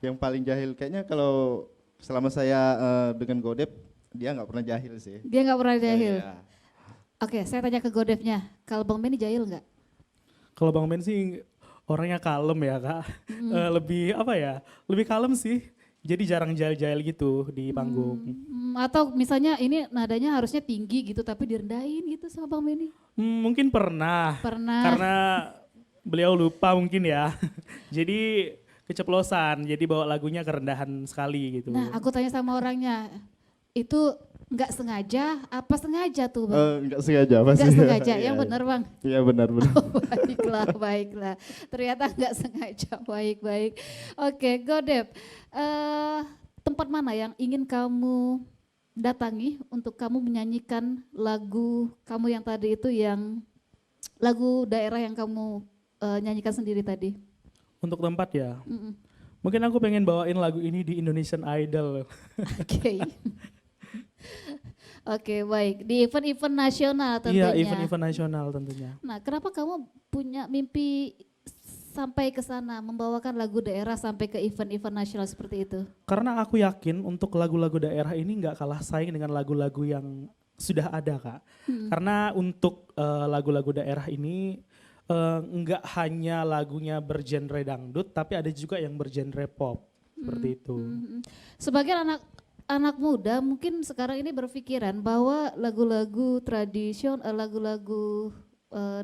Yang paling jahil kayaknya kalau selama saya dengan Godep, dia nggak pernah jahil sih. Dia nggak pernah jahil. Iya. Oke, saya tanya ke Godefnya. Kalau Bang Benny jahil nggak? Kalau Bang Ben sih orangnya kalem ya kak. Lebih apa ya? Lebih kalem sih. Jadi jarang jail-jail gitu di panggung. Atau misalnya ini nadanya harusnya tinggi gitu tapi direndahin gitu sama Bang Benny? Mungkin pernah. Pernah. Karena beliau lupa mungkin ya. Jadi keceplosan, jadi bawa lagunya kerendahan sekali gitu. Nah aku tanya sama orangnya, itu nggak sengaja apa sengaja tuh Bang? Enggak sengaja pasti. Nggak sengaja, Iya, yang benar Bang? Iya benar. Oh, baiklah, baiklah. Ternyata nggak sengaja, baik. Oke, Godep, tempat mana yang ingin kamu datangi untuk kamu menyanyikan lagu kamu yang tadi itu, yang lagu daerah yang kamu nyanyikan sendiri tadi? Untuk tempat ya, Mm-mm. mungkin aku pengen bawain lagu ini di Indonesian Idol. Oke. Oke, baik. Di event-event nasional tentunya. Iya, event-event nasional tentunya. Nah, kenapa kamu punya mimpi sampai ke sana, membawakan lagu daerah sampai ke event-event nasional seperti itu? Karena aku yakin untuk lagu-lagu daerah ini nggak kalah saing dengan lagu-lagu yang sudah ada, Kak. Karena untuk lagu-lagu daerah ini nggak hanya lagunya bergenre dangdut, tapi ada juga yang bergenre pop, seperti itu. Sebagai anak muda mungkin sekarang ini berpikiran bahwa lagu-lagu lagu-lagu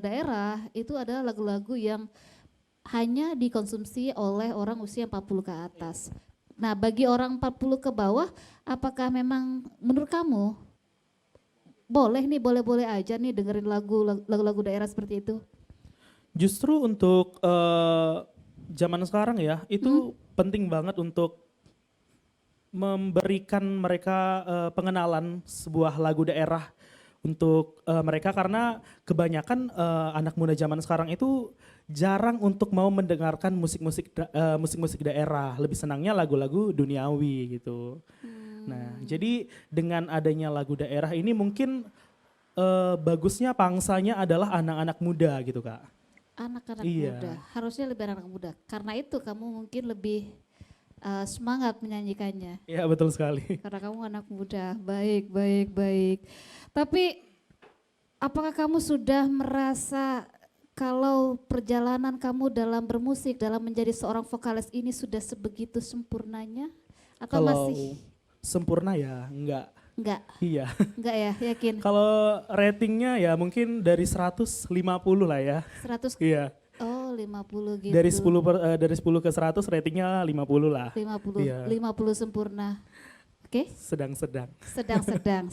daerah itu adalah lagu-lagu yang hanya dikonsumsi oleh orang usia 40 ke atas. Nah, bagi orang 40 ke bawah, apakah memang menurut kamu boleh aja nih dengerin lagu-lagu daerah seperti itu? Justru untuk zaman sekarang ya, itu penting banget untuk memberikan mereka pengenalan sebuah lagu daerah untuk mereka, karena kebanyakan anak muda zaman sekarang itu jarang untuk mau mendengarkan musik-musik daerah, lebih senangnya lagu-lagu duniawi gitu. Nah, jadi dengan adanya lagu daerah ini mungkin bagusnya pangsanya adalah anak-anak muda gitu, Kak. Anak-anak Iya. muda, harusnya lebih anak muda. Karena itu kamu mungkin lebih semangat menyanyikannya. Iya, betul sekali. Karena kamu anak muda, baik. Tapi apakah kamu sudah merasa kalau perjalanan kamu dalam bermusik, dalam menjadi seorang vokalis ini sudah sebegitu sempurnanya? Atau Kalau masih? sempurna ya enggak. Iya. Enggak ya, yakin? Kalau ratingnya ya mungkin dari 150 lah ya. 100, Iya. oh 50 gitu. Dari 10 ke 100 ratingnya 50 lah. 50, Iya. 50 sempurna. Oke? Sedang-sedang. Sedang-sedang.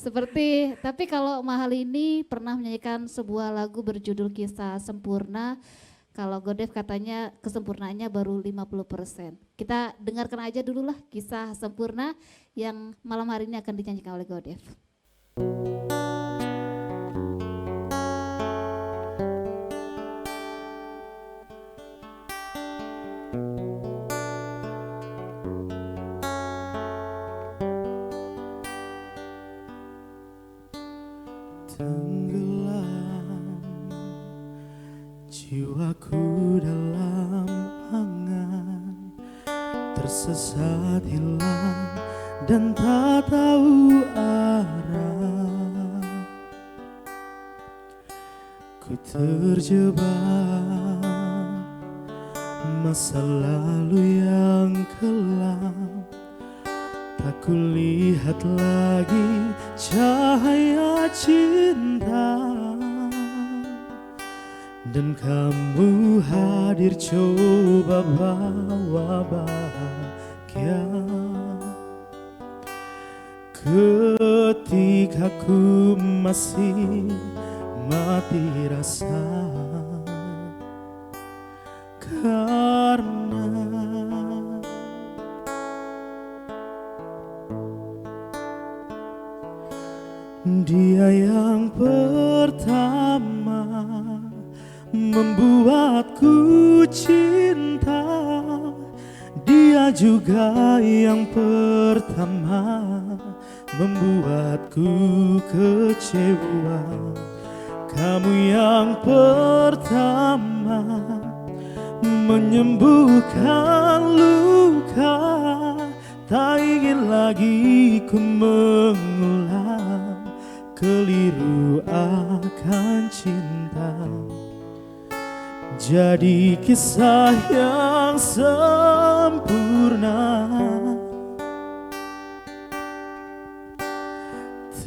Tapi kalau Mahal ini pernah menyanyikan sebuah lagu berjudul Kisah Sempurna. Kalau Godef katanya kesempurnaannya baru 50%. Kita dengarkan aja dulu lah Kisah Sempurna yang malam hari ini akan dinyanyikan oleh Godef. Tenggelam jiwaku dalam angan, tersesat hilang dan tak tahu arah. Ku terjebak masa lalu yang kelam, tak kulihat lagi cahaya cinta. Dan kamu hadir coba bawa bahagia. Ketika ku masih mati rasa, karena dia yang pertama membuatku cinta. Dia juga yang pertama membuatku kecewa. Kamu yang pertama menyembuhkan luka. Tak ingin lagi ku mengulang keliru akan cinta. Jadi kisah yang sempurna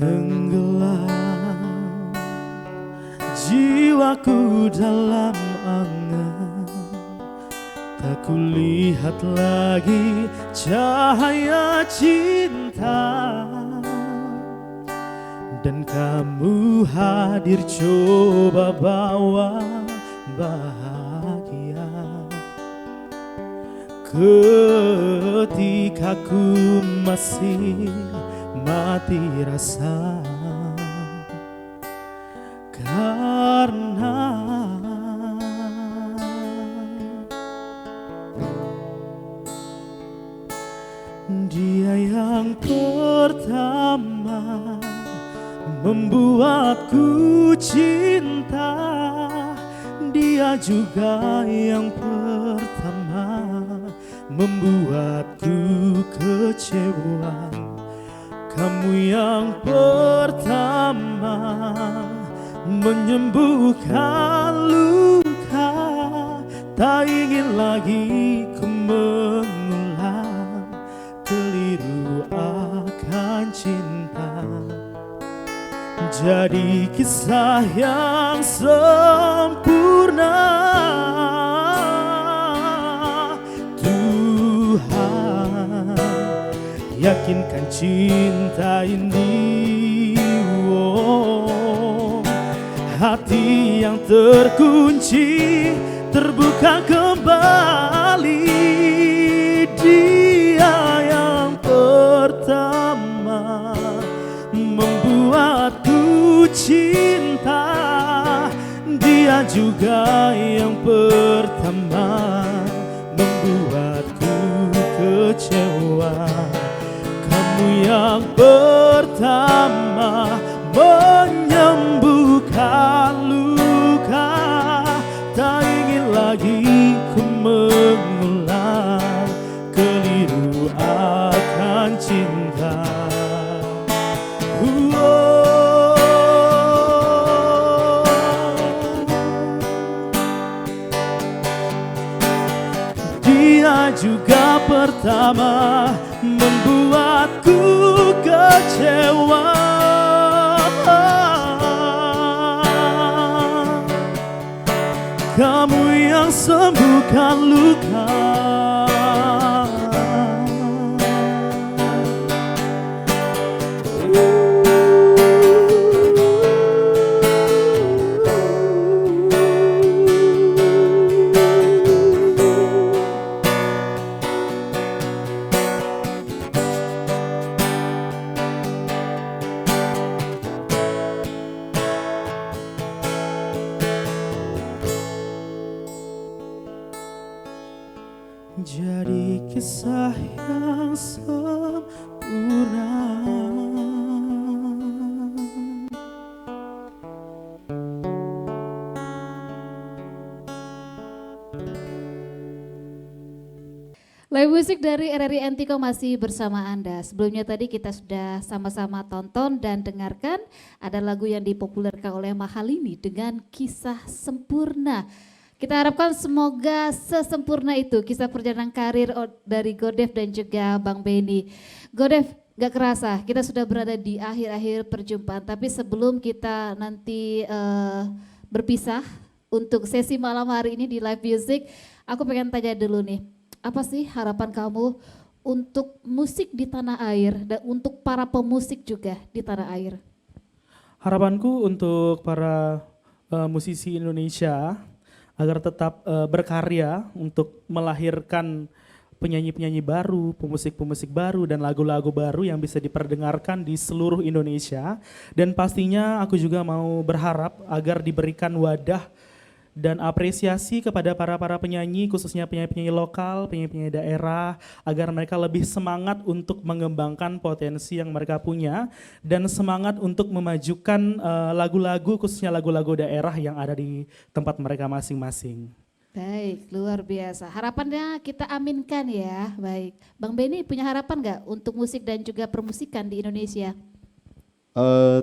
Tenggelam jiwaku dalam angan, tak kulihat lagi cahaya cinta. Dan kamu hadir coba bawa bahagia. Ketika ku masih mati rasa, karena dia yang pertama membuatku cinta. Dia juga yang pertama membuatku kecewa. Kamu yang pertama menyembuhkan luka. Tak ingin lagi ku mengulang keliru akan cinta. Jadi kisah yang sempurna. Tuhan yakinkan cinta ini, hati yang terkunci terbuka kembali. Dia yang pertama membuatku cinta. Dia juga yang pertama membuatku kecewa. Kamu yang pertama menyembuhkan luka. Tak ingin lagi ku mengulang keliru akan cinta. Dia juga pertama membuatku kecewa. Kamu yang sembuhkan luka. Jadi kisah yang sempurna. Live musik dari RRI Antiko masih bersama Anda. Sebelumnya tadi kita sudah sama-sama tonton dan dengarkan ada lagu yang dipopulerkan oleh Mahalini dengan Kisah Sempurna. Kita harapkan semoga sesempurna itu kisah perjalanan karir dari Godev dan juga Bang Benny. Godev, gak kerasa kita sudah berada di akhir-akhir perjumpaan, tapi sebelum kita nanti berpisah untuk sesi malam hari ini di live music, aku pengen tanya dulu nih, apa sih harapan kamu untuk musik di tanah air dan untuk para pemusik juga di tanah air? Harapanku untuk para musisi Indonesia agar tetap berkarya untuk melahirkan penyanyi-penyanyi baru, pemusik-pemusik baru, dan lagu-lagu baru yang bisa diperdengarkan di seluruh Indonesia. Dan pastinya aku juga mau berharap agar diberikan wadah dan apresiasi kepada para penyanyi, khususnya penyanyi-penyanyi lokal, penyanyi-penyanyi daerah, agar mereka lebih semangat untuk mengembangkan potensi yang mereka punya dan semangat untuk memajukan lagu-lagu, khususnya lagu-lagu daerah yang ada di tempat mereka masing-masing. Baik, luar biasa. Harapannya kita aminkan ya. Baik, Bang Benny punya harapan nggak untuk musik dan juga permusikan di Indonesia?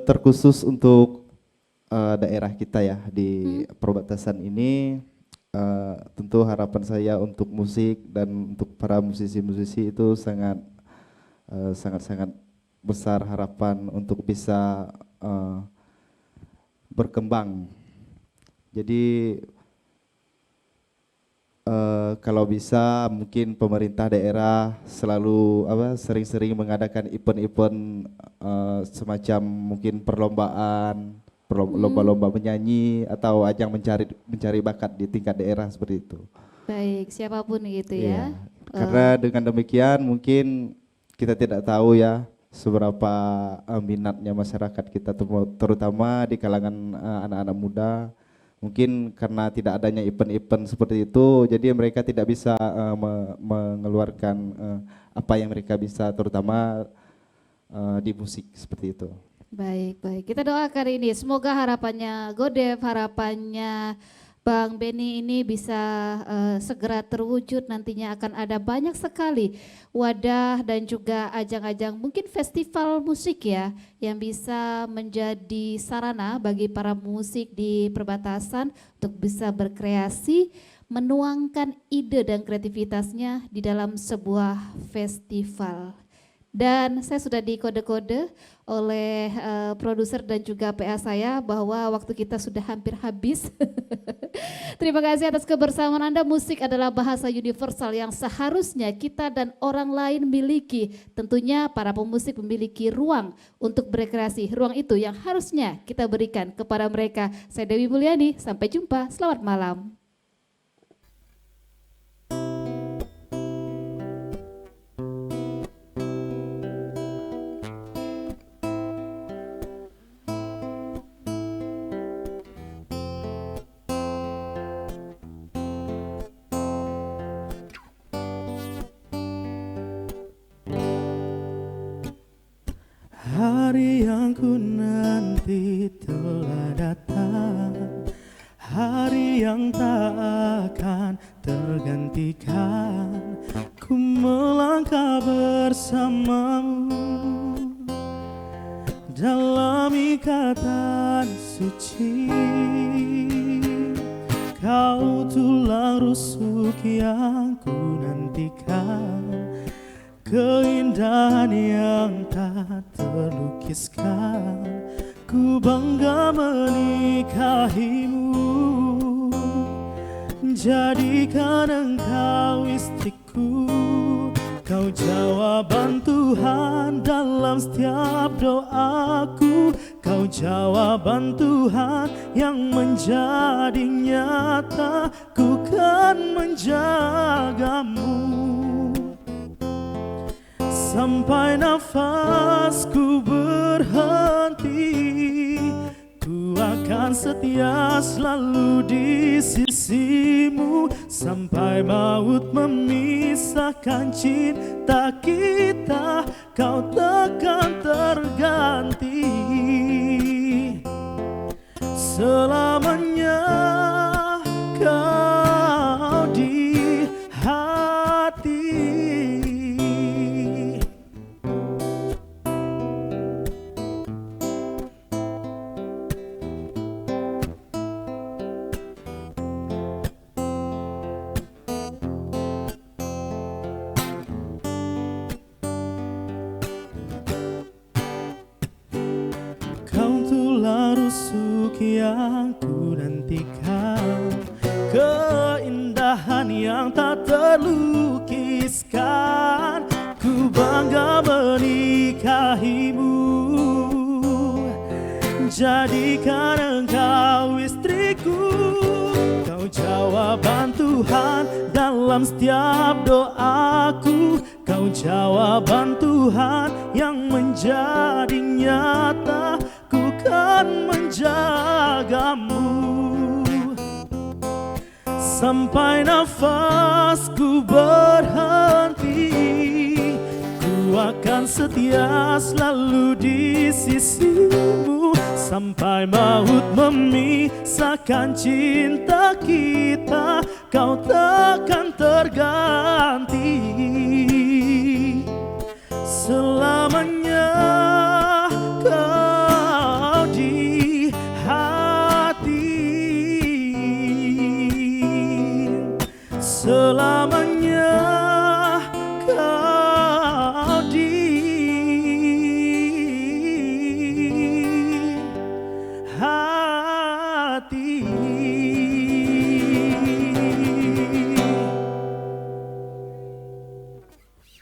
Terkhusus untuk daerah kita ya di perbatasan ini, tentu harapan saya untuk musik dan untuk para musisi-musisi itu sangat besar harapan untuk bisa berkembang. Jadi kalau bisa mungkin pemerintah daerah selalu sering-sering mengadakan event-event semacam mungkin perlombaan, lomba-lomba menyanyi atau ajang mencari bakat di tingkat daerah seperti itu. Baik, siapapun gitu Iya, ya. karena dengan demikian mungkin kita tidak tahu ya seberapa minatnya masyarakat kita, terutama di kalangan anak-anak muda. Mungkin karena tidak adanya event-event seperti itu, jadi mereka tidak bisa mengeluarkan apa yang mereka bisa, terutama di musik seperti itu. Baik, baik. Kita doakan ini, semoga harapannya Godev, harapannya Bang Benny ini bisa segera terwujud. Nantinya akan ada banyak sekali wadah dan juga ajang-ajang mungkin festival musik ya, yang bisa menjadi sarana bagi para musik di perbatasan untuk bisa berkreasi, menuangkan ide dan kreativitasnya di dalam sebuah festival. Dan saya sudah dikode-kode oleh produser dan juga PA saya bahwa waktu kita sudah hampir habis. Terima kasih atas kebersamaan Anda. Musik adalah bahasa universal yang seharusnya kita dan orang lain miliki. Tentunya para pemusik memiliki ruang untuk berkreasi. Ruang itu yang harusnya kita berikan kepada mereka. Saya Dewi Mulyani, sampai jumpa. Selamat malam. Hari yang ku nanti telah datang, hari yang tak akan tergantikan. Ku melangkah bersamamu dalam ikatan suci. Kau tulang rusuk yang ku nantikan, keindahan yang tak terlukiskan. Ku bangga menikahimu, jadikan engkau istriku. Kau jawaban Tuhan dalam setiap doaku. Kau jawaban Tuhan yang menjadi nyata. Ku kan menjagamu sampai nafasku berhenti. Ku akan setia selalu di sisimu sampai maut memisahkan cinta kita. Kau takkan terganti selamanya. Kau di hati. Rusuk yang ku nantikan, keindahan yang tak terlukiskan. Ku bangga menikahimu, jadikan engkau istriku. Kau jawaban Tuhan dalam setiap doaku. Kau jawaban Tuhan yang menjadi nyata. Ku kan menjagamu sampai nafasku berhenti. Ku akan setia selalu di sisimu sampai maut memisahkan cinta kita. Kau takkan terganti selamanya. Kau di hati selamanya. Kau di hati.